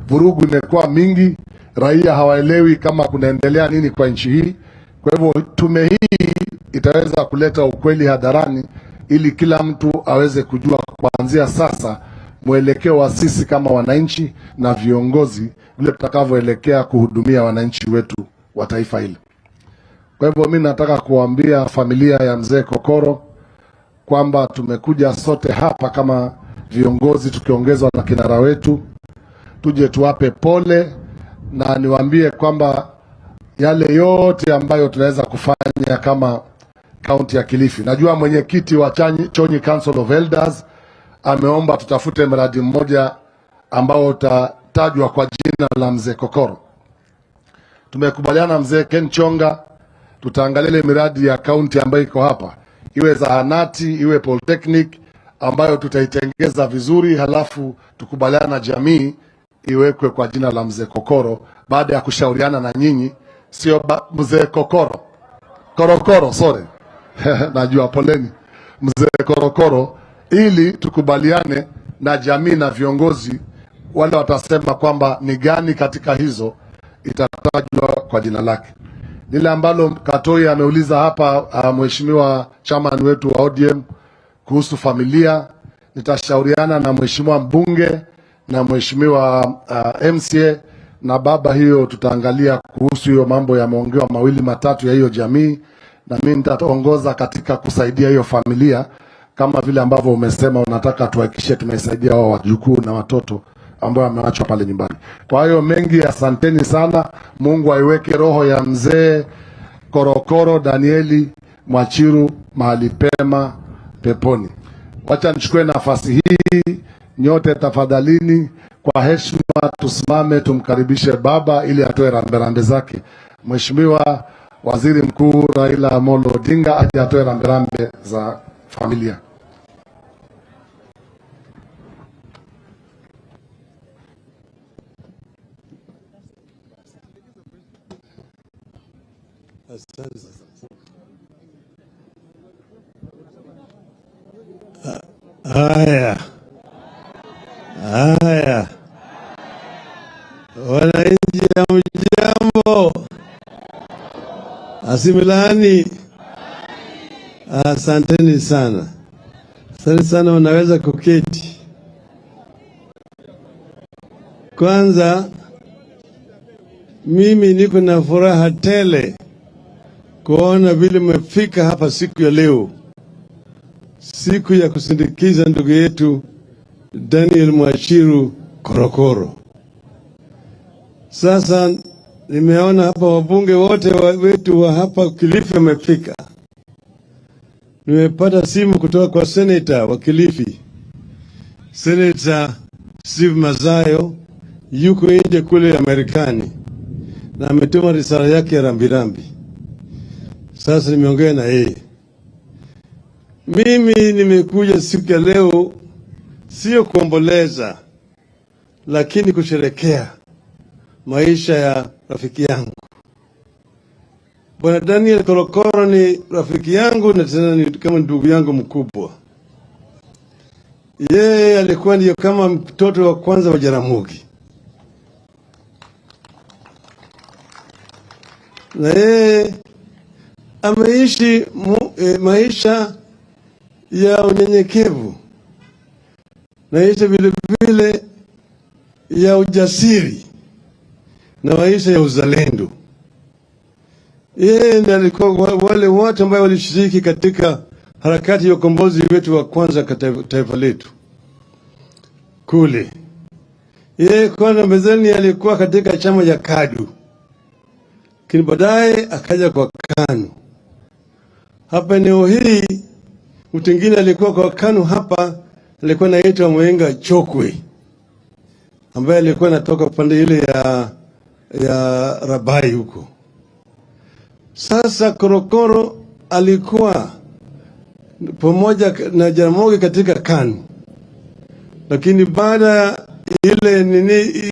vurugu imekuwa mingi, raia hawaelewi kama kunaendelea nini kwa nchi hii. Kwa hivyo tume hii itaweza kuleta ukweli hadharani, ili kila mtu aweze kujua kuanzia sasa mwelekeo wa sisi kama wananchi na viongozi vile tutakavyoelekea kuhudumia wananchi wetu wa taifa hili. Kwa hivyo mimi nataka kuambia familia ya mzee Kokoro kwamba tumekuja sote hapa kama viongozi tukiongezwa na kinara wetu, tuje tuwape pole, na niwaambie kwamba yale yote ambayo tunaweza kufanya kama kaunti ya Kilifi. Najua mwenyekiti wa Chonyi Council of Elders ameomba tutafute mradi mmoja ambao utatajwa kwa jina la mzee Kokoro. Tumekubaliana mzee Ken Chonga, tutaangalia ile miradi ya kaunti ambayo iko hapa, iwe zahanati, iwe polytechnic ambayo tutaitengeza vizuri, halafu tukubaliana na jamii iwekwe kwa jina la mzee Kokoro baada ya kushauriana na nyinyi. Sio mzee Kokoro, Korokoro, sorry. Najua, poleni, mzee Korokoro, ili tukubaliane na jamii na viongozi wale watasema kwamba ni gani katika hizo itatajwa kwa jina lake. Lile ambalo Katoi ameuliza hapa, mheshimiwa chairman wetu wa ODM kuhusu familia, nitashauriana na mheshimiwa mbunge na mheshimiwa MCA na baba, hiyo tutaangalia kuhusu hiyo mambo yameongewa mawili matatu ya hiyo jamii, na mimi nitaongoza katika kusaidia hiyo familia kama vile ambavyo umesema unataka tuhakikishe tumesaidia wao wajukuu na watoto ambao wameachwa pale nyumbani. Kwa hiyo mengi, asanteni sana. Mungu aiweke roho ya mzee Korokoro Danieli Mwachiru mahali pema peponi. Wacha nichukue nafasi hii, nyote tafadhalini kwa heshima tusimame tumkaribishe baba ili atoe rambirambi zake. Mheshimiwa Waziri Mkuu Raila Amolo Odinga aje atoe rambirambi za familia. Haya, wananchi hamjambo, asimilani, asanteni sana, asante sana. Unaweza kuketi. Kwanza mimi niko na furaha tele kuona vile mmefika hapa siku ya leo, siku ya kusindikiza ndugu yetu Daniel Mwachiru Korokoro. Sasa nimeona hapa wabunge wote wetu wa hapa Kilifi wamefika. Nimepata simu kutoka kwa senator wa Kilifi, Senator Steve Mazayo, yuko nje kule Amerikani, na ametuma risala yake ya rambirambi. Sasa nimeongea na yeye. Mimi nimekuja siku ya leo sio kuomboleza, lakini kusherekea maisha ya rafiki yangu. Bwana Daniel Korokoro ni rafiki yangu na tena ni kama ndugu yangu mkubwa. Yeye alikuwa ndio kama mtoto wa kwanza wa Jaramogi. Na yeye ameishi maisha ya unyenyekevu, maisha vile vile ya ujasiri na maisha ya uzalendo. Yeye ndiye alikuwa wale wote ambao walishiriki katika harakati ya ukombozi wetu wa kwanza katika taifa letu kule. Yeye kwanza mbeleni alikuwa katika chama cha KADU, lakini baadaye akaja kwa KANU. Hapa eneo hii mtu mwingine alikuwa kwa KANU hapa, alikuwa anaitwa Mwenga Chokwe, ambaye alikuwa anatoka pande ile ya Rabai huko. Sasa Korokoro alikuwa pamoja na Jaramogi katika KANU, lakini baada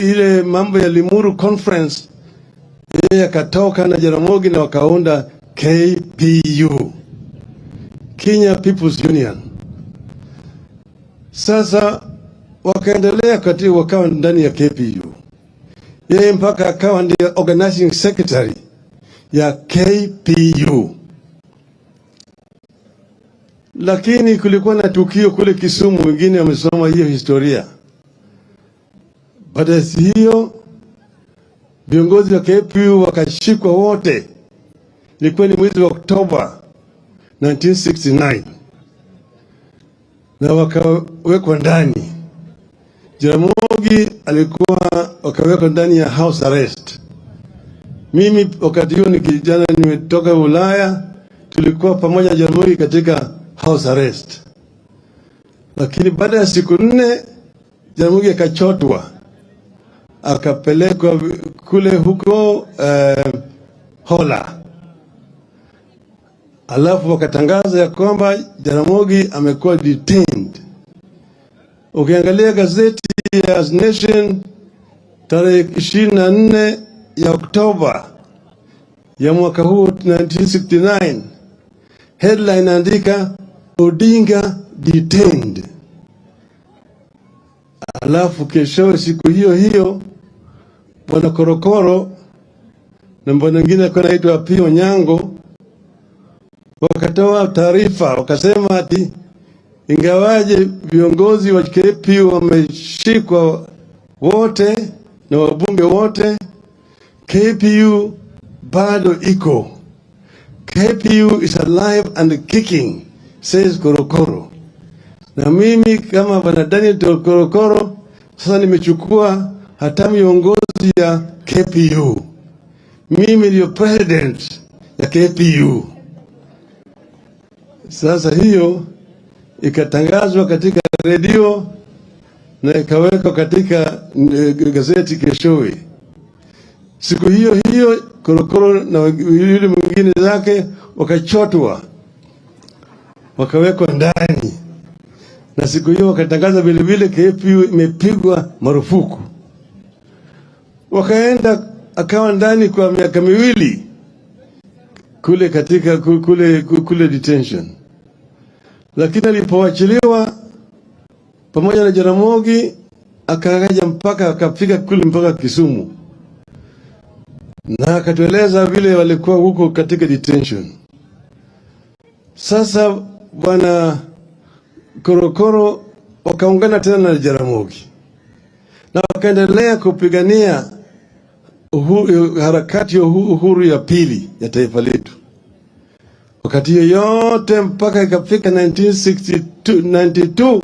ile mambo ya Limuru Conference, yeye akatoka na Jaramogi na wakaunda KPU, Kenya People's Union. Sasa wakaendelea katika wakawa ndani ya KPU. Yeye mpaka akawa ndiye organizing secretary ya KPU. lakini kulikuwa na tukio kule Kisumu, wengine wamesoma hiyo historia. Baada ya hiyo viongozi wa KPU wakashikwa wote. Ilikuwa ni mwezi wa Oktoba 1969 na wakawekwa ndani. Jaramogi alikuwa wakawekwa ndani ya house arrest. Mimi wakati huo ni kijana, nimetoka Ulaya, tulikuwa pamoja na Jaramogi katika house arrest. Lakini baada ya siku 4 Jaramogi akachotwa, akapelekwa kule huko Hola. Alafu wakatangaza ya kwamba Jaramogi amekuwa detained. Ukiangalia gazeti ya Nation tarehe 24 ya Oktoba ya mwaka huu 1969, headline andika Odinga detained. Alafu kesho siku hiyo hiyo bwana Korokoro na bwana mwingine alikuwa anaitwa Pio Nyango wakatoa taarifa, wakasema ati ingawaje viongozi wa KPU wameshikwa wote na wabunge wote, KPU bado iko. KPU is alive and kicking, says Korokoro. Na mimi kama bwana Daniel Korokoro sasa nimechukua hatamu ya uongozi ya KPU. Mimi ndio president ya KPU. Sasa hiyo ikatangazwa katika redio na ikawekwa katika gazeti keshowe. Siku hiyo hiyo Korokoro na yule mwingine zake wakachotwa, wakawekwa ndani. Na siku hiyo wakatangaza vile vile KPU imepigwa marufuku. Wakaenda akawa ndani kwa miaka 2 kule katika kule detention. Lakini alipoachiliwa pamoja na Jaramogi akakaja mpaka akafika kule mpaka Kisumu. Na akatueleza vile walikuwa huko katika detention. Sasa bwana Korokoro wakaungana tena na Jaramogi na wakaendelea kupigania harakati ya uhuru ya pili ya taifa letu. Wakati yote mpaka ikafika 1992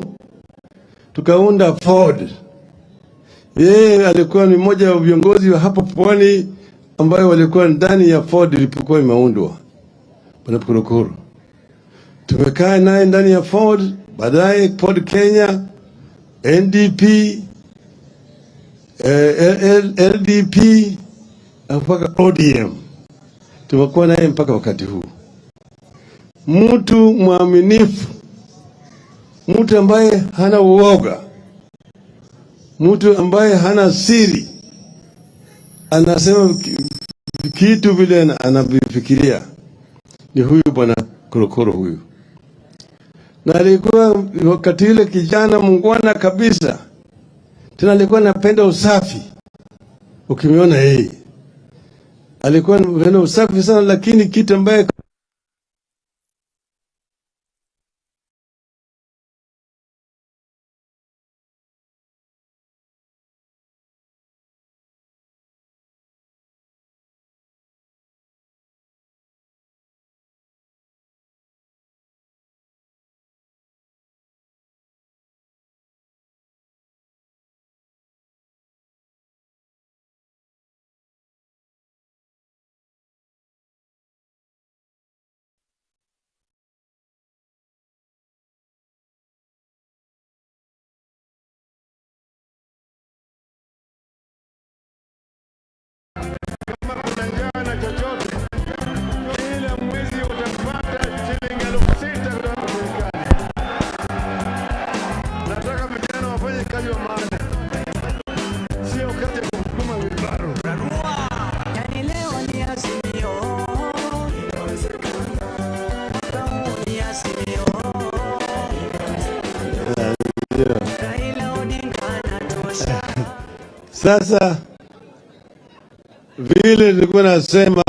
tukaunda Ford. Yeye alikuwa ni mmoja wa viongozi wa hapo pwani ambayo walikuwa ndani ya Ford ilipokuwa imeundwa. Bwana Korokoro tumekaa naye ndani ya Ford, baadaye Ford Kenya, NDP, LDP mpaka ODM. Tumekuwa naye mpaka wakati huu. Mtu mwaminifu, mtu ambaye hana uoga, mtu ambaye hana siri, anasema kitu vile anavifikiria. Ni huyu bwana Korokoro huyu. Na alikuwa wakati ile kijana mungwana kabisa. Tena alikuwa anapenda usafi. Ukimiona yeye alikuwa anapenda usafi sana, lakini kitu ambaye sasa vile nilikuwa nasema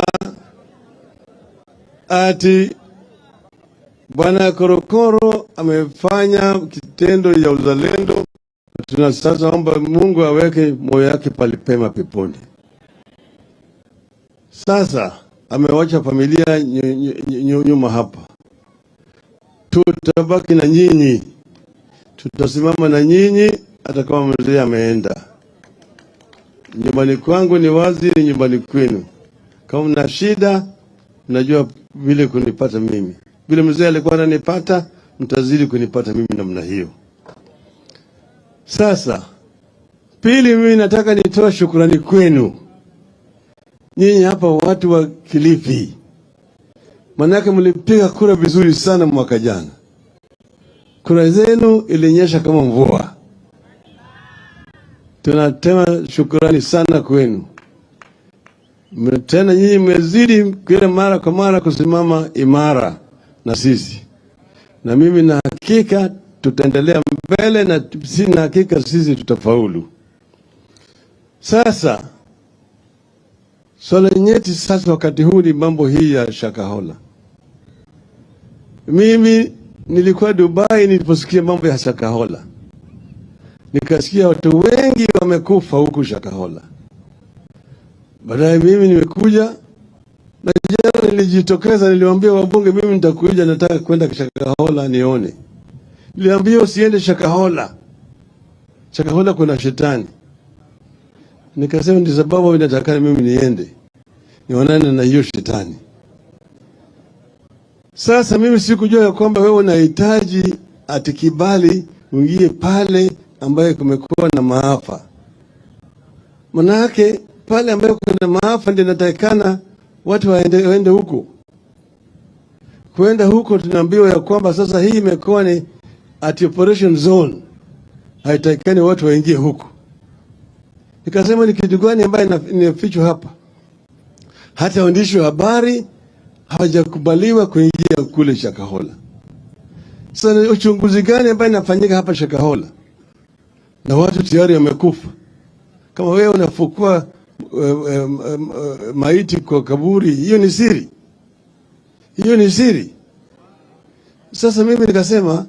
ati Bwana Korokoro amefanya kitendo ya uzalendo. Tuna sasa omba Mungu aweke moyo wake palipema peponi. Sasa amewacha familia nyuma hapa. Tutabaki na nyinyi, tutasimama na nyinyi hata kama mzee ameenda. Nyumbani kwangu ni wazi, ni nyumbani kwenu. Kama mna shida, mnajua vile kunipata mimi. Vile mzee alikuwa ananipata, mtazidi kunipata mimi namna hiyo. Sasa pili, mimi nataka nitoa shukrani kwenu nyinyi hapa watu wa Kilifi. Manake mlipiga kura vizuri sana mwaka jana. Kura zenu ilinyesha kama mvua. Tunatema shukrani sana kwenu. Tena nyinyi mmezidi kila mara kwa mara kusimama imara na sisi. Na mimi na hakika tutaendelea mbele na sina hakika sisi tutafaulu. Sasa swala nyeti sasa wakati huu ni mambo hii ya Shakhahola. Mimi nilikuwa Dubai niliposikia mambo ya Shakhahola. Nikasikia watu wengi wamekufa huku Shakhahola. Baadaye mimi nimekuja na jana nilijitokeza, niliwaambia wabunge mimi nitakuja, nataka kwenda Shakhahola nione. Niliambia usiende Shakhahola. Shakhahola kuna shetani. Nikasema ndi sababu ninataka mimi niende nionane na hiyo shetani. Sasa mimi sikujua ya kwamba wewe unahitaji atikibali uingie pale ambaye kumekuwa na maafa. Manake pale ambaye kuna maafa ndio natakikana watu waende huko. Kwenda huko tunaambiwa ya kwamba sasa hii imekuwa ni at operation zone. Haitakikani watu waingie huko. Nikasema ni kitu gani ambaye inafichwa hapa? Hata waandishi wa habari hawajakubaliwa kuingia kule Shakhahola. Sasa uchunguzi gani ambaye inafanyika hapa Shakhahola? Na watu tayari wamekufa. Kama wewe unafukua maiti kwa kaburi, hiyo ni siri. Hiyo ni siri. Sasa mimi nikasema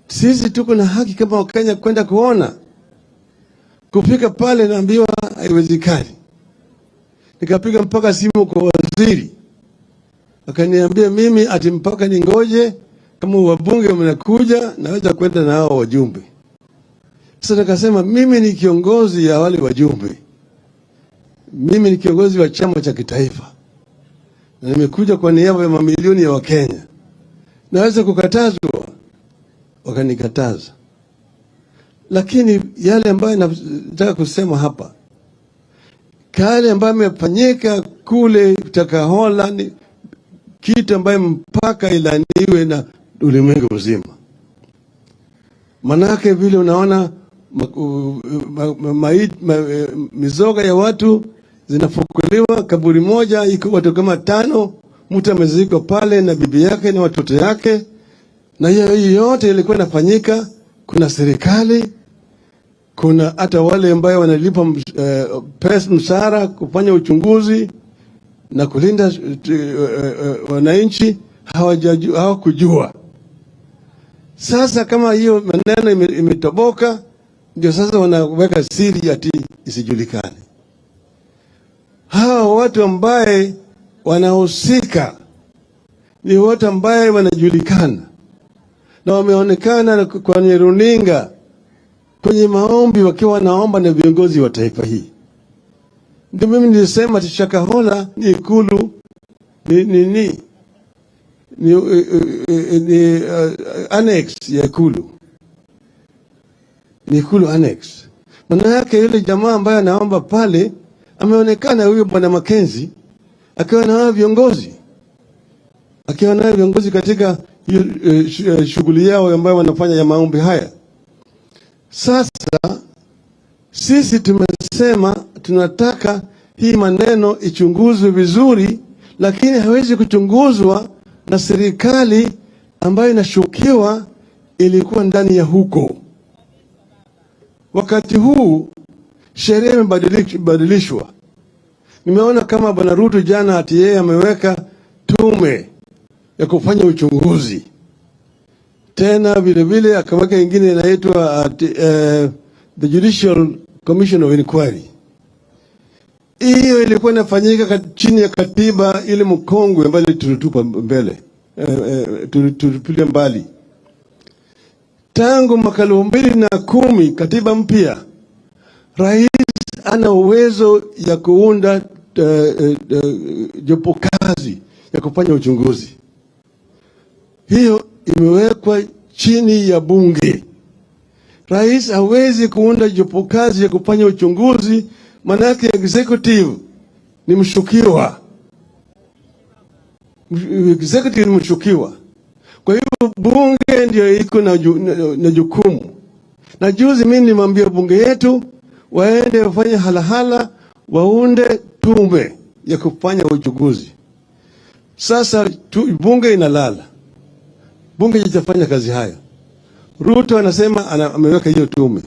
sisi tuko na haki kama Wakenya kwenda kuona. Kufika pale naambiwa haiwezekani. Nikapiga mpaka simu kwa waziri. Akaniambia mimi ati mpaka ningoje kama wabunge mnakuja naweza kwenda na hao wajumbe. Sasa nikasema mimi ni kiongozi ya wale wajumbe. Mimi ni kiongozi wa chama cha kitaifa. Na nimekuja kwa niaba ya mamilioni ya Wakenya. Naweza kukatazwa. Wakanikataza. Lakini yale ambayo nataka kusema hapa, kale ambayo yamefanyika kule Shakhahola ni kitu ambayo mpaka ilaniwe na ulimwengu mzima. Manake vile unaona mizoga ya watu zinafukuliwa, kaburi moja iko watu kama 5, mtu amezikwa pale na bibi yake na watoto yake, na hiyo yote ilikuwa inafanyika. Kuna serikali, kuna hata wale ambao wanalipa pesa mshahara kufanya uchunguzi na kulinda wananchi, hawakujua. Sasa kama hiyo maneno imetoboka, ndio sasa wanaweka siri ati isijulikane. Hao watu ambaye wanahusika ni watu ambaye wanajulikana na wameonekana kwenye runinga, kwenye maombi wakiwa wanaomba na viongozi wa taifa hii. Ndio mimi nilisema Shakhahola ni ikulu ni annex ya ikulu. Ni ikulu annex. Maana yake yule jamaa ambaye anaomba pale ameonekana huyo Bwana Makenzi akiwa na viongozi. Akiwa na viongozi katika shughuli yao ambayo wanafanya ya maombi haya. Sasa sisi tumesema tunataka hii maneno ichunguzwe vizuri, lakini hawezi kuchunguzwa na serikali ambayo inashukiwa ilikuwa ndani ya huko. Wakati huu sheria imebadilishwa. Nimeona kama Bwana Ruto jana ati yeye ameweka tume ya kufanya uchunguzi. Tena vile vile akaweka ingine inaitwa the Judicial Commission of Inquiry. Hiyo ilikuwa inafanyika chini ya katiba ile mkongwe ambayo tulitupa mbele, tulitupilia mbali. Tangu mwaka 2010 katiba mpya, rais ana uwezo ya kuunda jopo kazi ya kufanya uchunguzi. Hiyo imewekwa chini ya bunge. Rais hawezi kuunda jopo kazi ya kufanya uchunguzi, manake executive ni mshukiwa. Executive ni mshukiwa. Kwa hivyo bunge ndio iko na jukumu. Na juzi mimi nimwambia bunge yetu waende wafanye halahala, waunde tume ya kufanya uchunguzi. Sasa bunge inalala. Bunge litafanya kazi haya. Ruto anasema ameweka hiyo tume.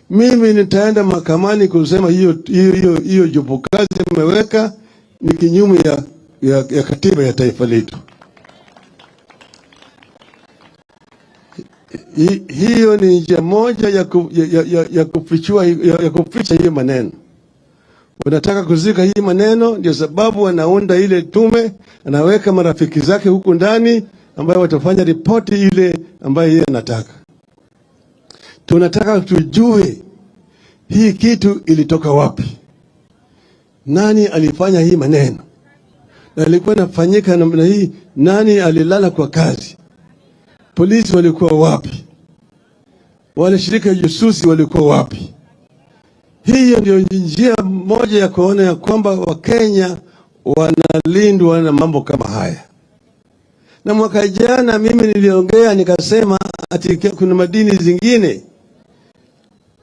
Mimi nitaenda mahakamani kusema hiyo jopo kazi ameweka ni kinyume ya katiba ya taifa letu. Hiyo ni njia moja ya kuficha hiyo maneno. Wanataka kuzika hii maneno, ndio sababu wanaunda ile tume, anaweka marafiki zake huku ndani ambayo watafanya ripoti ile ambayo yeye anataka. Tunataka tujue hii kitu ilitoka wapi. Nani alifanya hii maneno? Na ilikuwa inafanyika namna hii, nani alilala kwa kazi? Polisi walikuwa wapi? Wale shirika ya jasusi walikuwa wapi? Hiyo ndio njia moja ya kuona ya kwamba Wakenya wanalindwa na mambo kama haya. Na mwaka jana mimi niliongea nikasema ati kuna madini zingine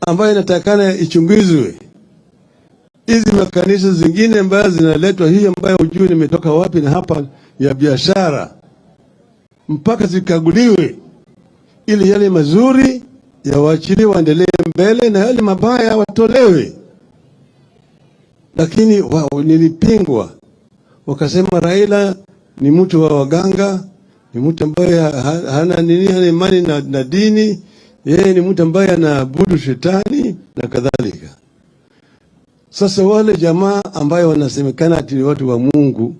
ambayo inatakana ichunguzwe. Hizi makanisa zingine ambazo zinaletwa, hii ambayo hujui nimetoka wapi na hapa ya biashara, mpaka zikaguliwe ili yale mazuri ya waachiliwe waendelee mbele na yale mabaya watolewe. Lakini nilipingwa. Wakasema Raila ni mtu wa waganga, ni mtu ambaye hana imani na dini, yeye ni mtu ambaye anaabudu shetani na kadhalika. Sasa wale jamaa ambayo wanasemekana ati ni watu wa Mungu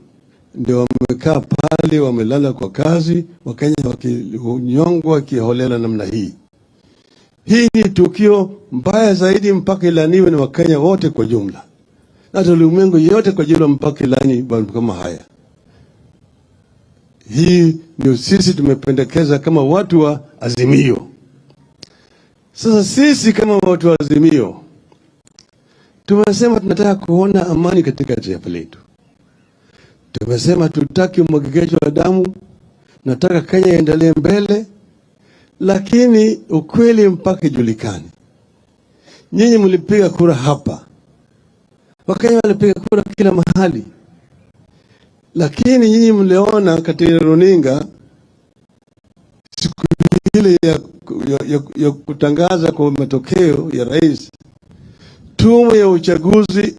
ndio wamekaa pale, wamelala kwa kazi, Wakenya wakinyongwa kiholela namna hii. Hii ni tukio mbaya zaidi, mpaka ilaniwe na Wakenya wote kwa jumla. Na ulimwengu yote kwa jumla mpaka ilani kama haya. Hii ndio sisi tumependekeza kama watu wa Azimio. Sasa sisi kama watu wa Azimio tumesema tunataka kuona amani katika taifa letu. Tumesema tutaki umwagikaji wa damu, nataka Kenya iendelee mbele, lakini ukweli mpaka ijulikane. Nyinyi mlipiga kura hapa. Wakenya walipiga kura kila mahali. Lakini nyinyi mliona katika runinga siku ile ya kutangaza kwa matokeo ya rais, tume ya uchaguzi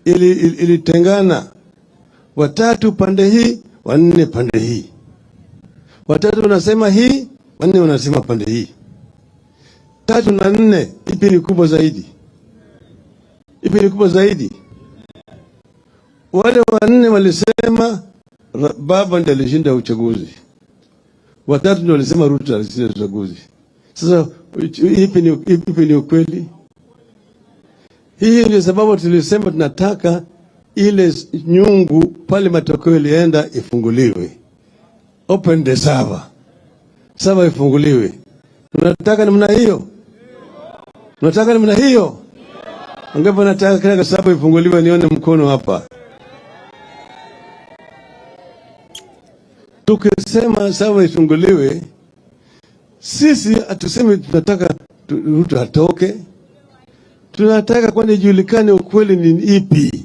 ilitengana. Watatu pande hii, wanne pande hii. Watatu wanasema hii, wanne wanasema pande hii. 3 na 4, ipi ni kubwa zaidi? Ipi ni kubwa zaidi? Wale wanne walisema baba ndiye alishinda uchaguzi. Watatu ndio walisema Ruto alishinda uchaguzi. Sasa ipi ni ukweli? Hii ndio sababu tulisema tunataka ile nyungu pale matokeo ilienda ifunguliwe. Open the server. Server ifunguliwe. Tunataka namna hiyo. Tunataka namna hiyo. Angapo nataka server ifunguliwe, nione mkono hapa. Tukisema server ifunguliwe, sisi hatusemi tunataka Ruto atoke. Tunataka kwani ijulikane ukweli ni ipi.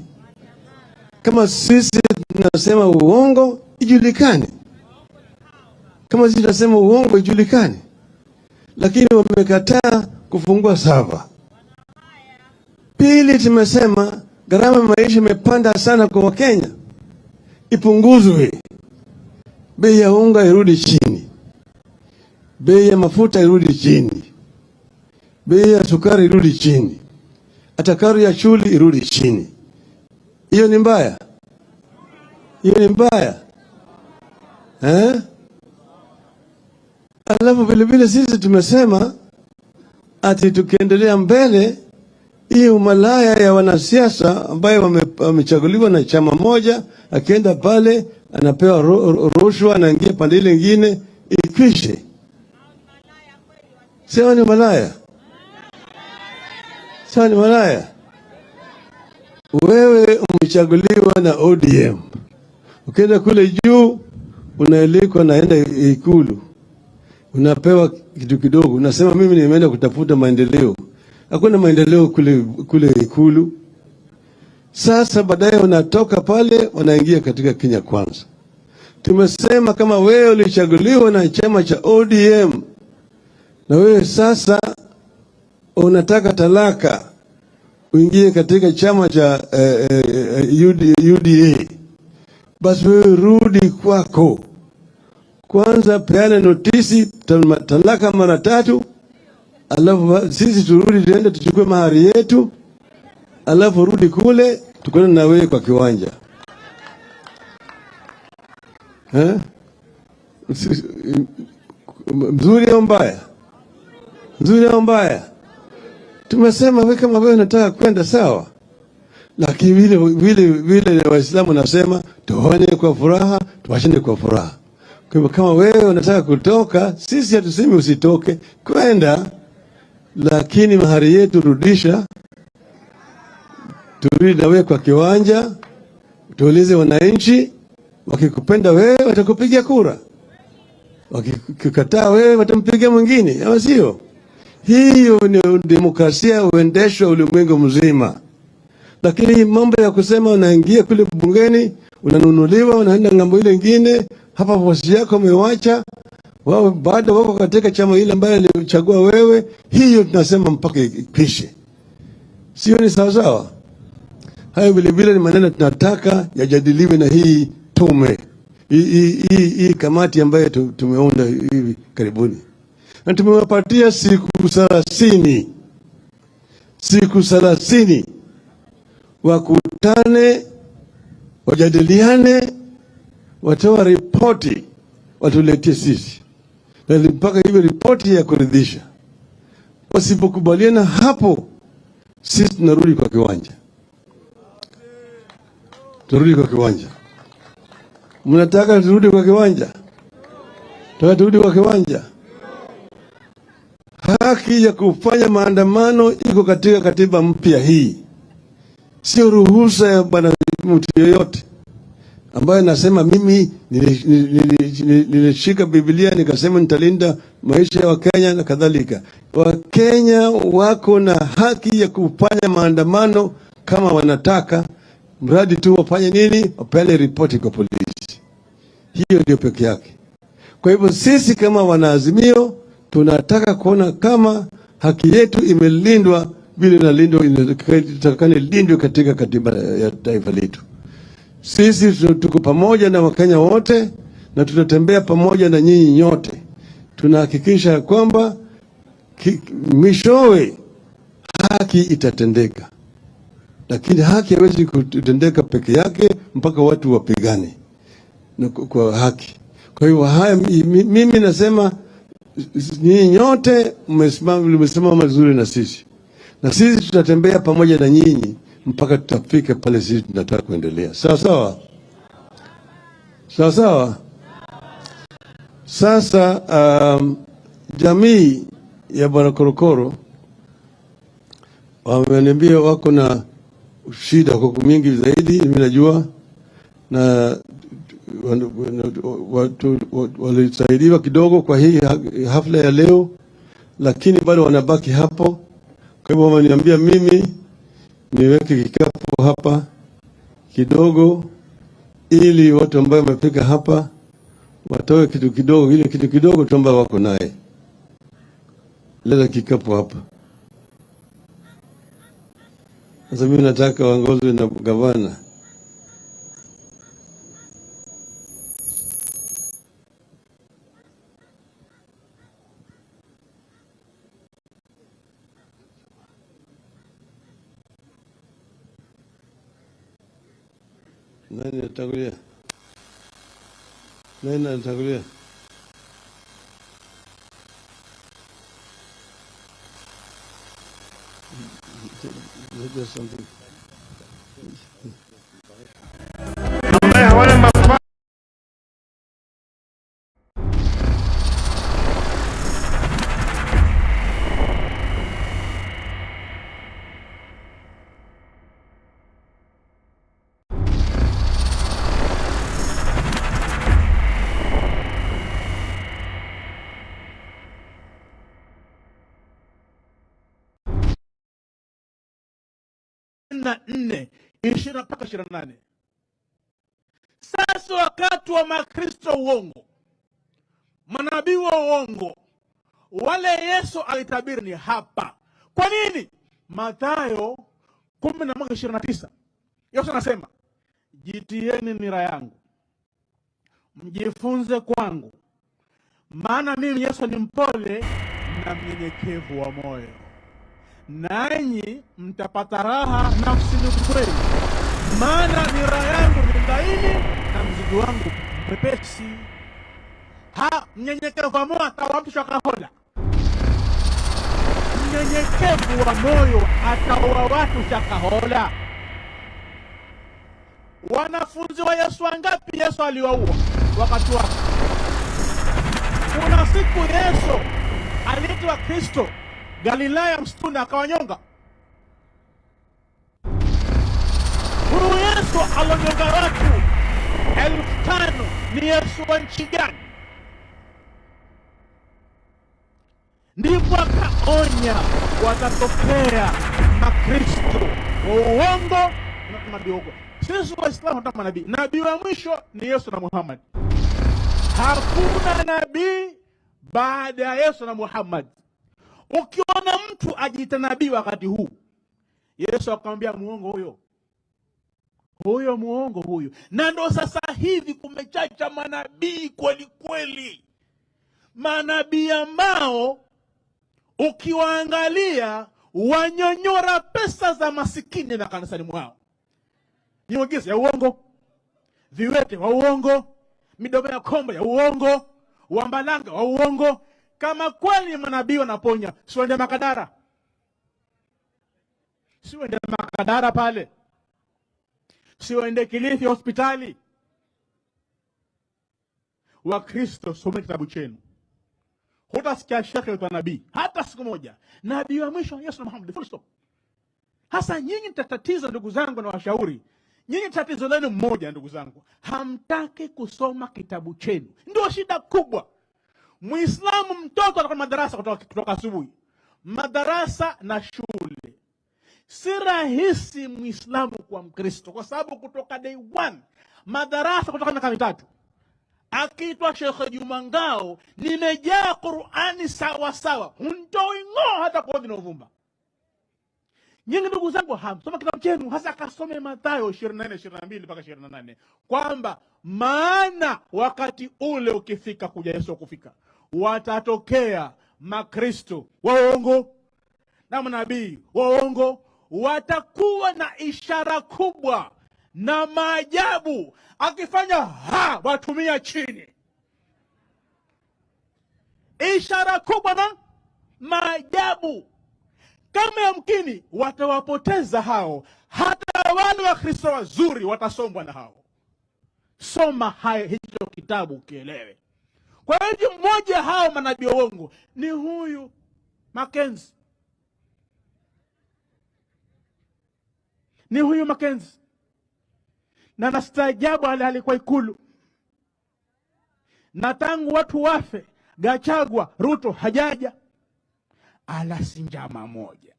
Kama sisi tunasema uongo, ijulikane. Kama sisi tunasema uongo, ijulikane. Lakini wamekataa kufungua server. Pili, tumesema gharama maisha imepanda sana kwa Wakenya, ipunguzwe. Bei ya unga irudi chini. bei ya mafuta irudi chini, bei ya sukari irudi chini, hata karo ya shule irudi chini. Hiyo ni mbaya? Hiyo ni mbaya Alafu vile vile sisi tumesema ati tukiendelea mbele, hii umalaya ya wanasiasa ambayo wamechaguliwa na chama moja, akienda pale anapewa rushwa, anaingia pande ile nyingine, ikwishe. Sio ni malaya? Sio ni malaya? Wewe umechaguliwa na ODM, ukienda kule juu unaelikwa, naenda Ikulu, unapewa kitu kidogo, unasema mimi nimeenda kutafuta maendeleo. Hakuna maendeleo kule Ikulu. Sasa baadaye unatoka pale, unaingia katika Kenya Kwanza. Tumesema kama wewe ulichaguliwa na chama cha ODM na wewe sasa unataka talaka, uingie katika chama cha UDA, basi wewe rudi kwako. Kwanza peana notisi talaka mara 3, alafu sisi turudi tuende tuchukue mahari yetu, alafu rudi kule tukone na wewe kwa kiwanja. Mzuri au mbaya? Mzuri au mbaya? Tumesema wewe kama wewe unataka kwenda sawa, lakini vile Waislamu nasema tuone kwa furaha, tuwashinde kwa furaha. Kwa hivyo kama wewe unataka kutoka, sisi hatusemi usitoke, kwenda, lakini mahari yetu rudisha, turudi na wewe kwa kiwanja, tuulize wananchi, wakikupenda wewe watakupigia kura, wakikukataa wewe watampigia mwingine, ama sio? Hiyo ni demokrasia uendeshwa ulimwengu mzima. Lakini mambo ya kusema unaingia kule bungeni, unanunuliwa, unaenda ngambo ile nyingine, hapa bosi yako umewacha, wao bado wako katika chama ile ambayo alichagua wewe, hiyo tunasema mpaka ikwishe. Sio ni sawa sawa? Hayo vile vile ni maneno tunataka yajadiliwe na hii tume. Hii kamati ambayo tumeunda hivi karibuni. Na tumewapatia siku 30. Siku 30 wakutane, wajadiliane, watoa ripoti, watuletee sisi. Na mpaka hiyo ripoti ya kuridhisha. Wasipokubaliana hapo, sisi tunarudi kwa kiwanja. Turudi kwa kiwanja. Mnataka turudi kwa kiwanja? Turudi kwa kiwanja. Haki ya kufanya maandamano iko katika katiba mpya hii. Sio ruhusa ya bwana mtu yoyote ambaye nasema mimi nilishika Biblia nikasema nitalinda maisha ya Wakenya na kadhalika. Wakenya wako na haki ya kufanya maandamano kama wanataka, mradi tu wafanye nini? Wapele ripoti kwa polisi. Hiyo ndio peke yake. Kwa hivyo sisi kama wanaazimio tunataka kuona kama haki yetu imelindwa vile inalindwa, inatakana ilindwe katika katiba ya taifa letu. Sisi tuko pamoja na Wakenya wote na tutatembea pamoja na nyinyi nyote. Tunahakikisha kwamba mwishowe haki itatendeka. Lakini haki haiwezi kutendeka peke yake mpaka watu wapigane kwa haki. Kwa hiyo mimi nasema nyinyi nyote mmesimama mazuri na sisi. Na sisi tutatembea pamoja na nyinyi mpaka tutafika pale sisi tunataka kuendelea. Sawa sawa? Sawa sawa? Sasa jamii ya Bwana Korokoro wameniambia wako na shida kwa mingi zaidi, mimi najua, na watu walisaidiwa kidogo kwa hii hafla ya leo, lakini bado wanabaki hapo. Kwa hivyo wameniambia mimi niweke kikapu hapa kidogo, ili watu ambao wamefika hapa watoe kitu kidogo, ile kitu kidogo tu ambao wako naye. Leta kikapu hapa. Sasa mimi nataka waongozwe na gavana. Nani atakulia? Nani atakulia? There's something. na 4:20 mpaka 28. Sasa wakati wa makristo uongo, manabii wa uongo, wale Yesu alitabiri ni hapa. Kwa nini? Mathayo 10:29 Yesu anasema, jitieni nira yangu, mjifunze kwangu, maana mimi Yesu ni mpole na mnyenyekevu wa moyo, nanyi mtapata raha nafsini kwenu, maana nira yangu ni laini na mzigo wangu mwepesi. Mnyenyekevu wa moyo ataoa mtu Shakhahola. Mnyenyekevu wa moyo ataoa watu Shakhahola. Wanafunzi wa Yesu wangapi Yesu aliwaua wakati wake? Kuna siku Yesu aliitwa Kristo Galilaya msituni akawanyonga. Huyu Yesu alonyonga watu 5,000 ni Yesu wa nchi gani? Ndipo akaonya watatokea makristo wa uongo na nabii uongo. Sisi Waislamu tunataka nabii. Nabii wa mwisho ni Yesu na Muhammad. Hakuna nabii baada ya Yesu na Muhammad. Ukiona mtu ajiita nabii wakati huu, Yesu akamwambia muongo huyo. Huyo muongo huyo. Na ndo sasa hivi kumechacha manabii kweli kweli. Manabii ambao ukiwaangalia wanyonyora pesa za masikini na kanisani mwao. Miujiza ya uongo, viwete wa uongo, midomo ya kombo ya uongo, wambalanga wa uongo. Kama kweli manabii wanaponya, siwende Makadara. Siwende Makadara pale. Siwende Kilifi hospitali. Wakristo, someni kitabu chenu. Hutasikia shekhe wa nabii hata siku moja. Nabii wa mwisho Yesu na Muhammad, full stop. Hasa nyinyi mtatatiza, ndugu zangu, na washauri. Nyinyi tatizo lenu mmoja, ndugu zangu. Hamtaki kusoma kitabu chenu. Ndio shida kubwa. Muislamu mtoto anakwenda madarasa kutoka asubuhi. Madarasa na shule. Si rahisi Muislamu kuwa Mkristo kwa sababu kutoka day 1 madarasa kutoka miaka 3. Akiitwa Sheikh Juma Ngao, nimejaa Qur'ani sawa sawa. Huntoi ngo hata kwa vinovumba. Nyinyi ndugu zangu hamsoma kitabu chenu, hasa kasome Mathayo 24:22 mpaka 28. Kwamba maana wakati ule ukifika, kuja Yesu kufika, watatokea makristo waongo na manabii waongo, watakuwa na ishara kubwa na maajabu. Akifanya watumia chini. Ishara kubwa na maajabu. Kama yamkini watawapoteza hao, hata wale wa Kristo wazuri watasombwa na hao. Soma hicho kitabu ukielewe. Kwa hiyo mmoja hao manabii waongo ni huyu Mackenzie. Ni huyu Mackenzie. Na nastaajabu alikuwa Ikulu. Na tangu watu wafe, Gachagua, Ruto hajaja. Ala sinjama moja.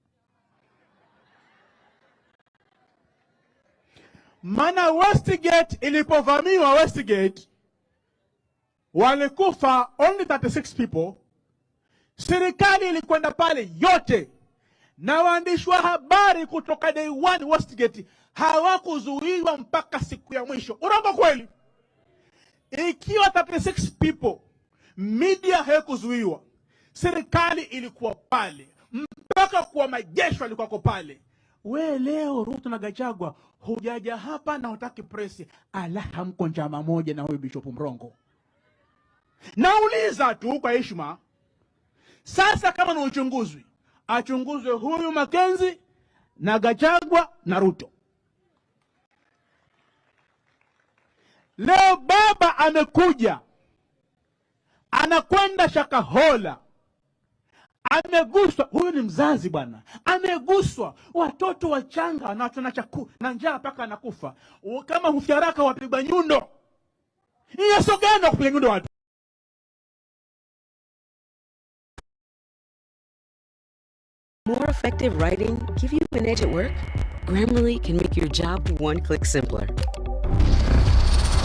Maana Westgate ilipovamiwa, Westgate walikufa only 36 people. Serikali ilikwenda pale yote. Na waandishi wa habari kutoka day 1 Westgate hawakuzuiwa mpaka siku ya mwisho. Urongo kweli? Ikiwa 36 people, media haikuzuiwa, serikali ilikuwa pale, mpaka kwa majeshi walikuwa pale. we leo Ruto na Gachagua hujaja hapa na hutaki presi, ala hamko njama moja na huyu Bishop Mrongo. Nauliza tu kwa heshima, sasa kama ni uchunguzi, achunguzwe huyu Makenzi na Gachagua na Ruto. Leo baba amekuja, anakwenda Shakhahola, ameguswa. Huyu ni mzazi bwana, ameguswa. Watoto wachanga wanachona na njaa mpaka anakufa. Kama hufiaraka wapigwa nyundo. Yeso gani kupiga nyundo watu? More effective writing give you an edge at work? Grammarly can make your job one click simpler.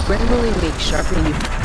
Grammarly makes sharpening your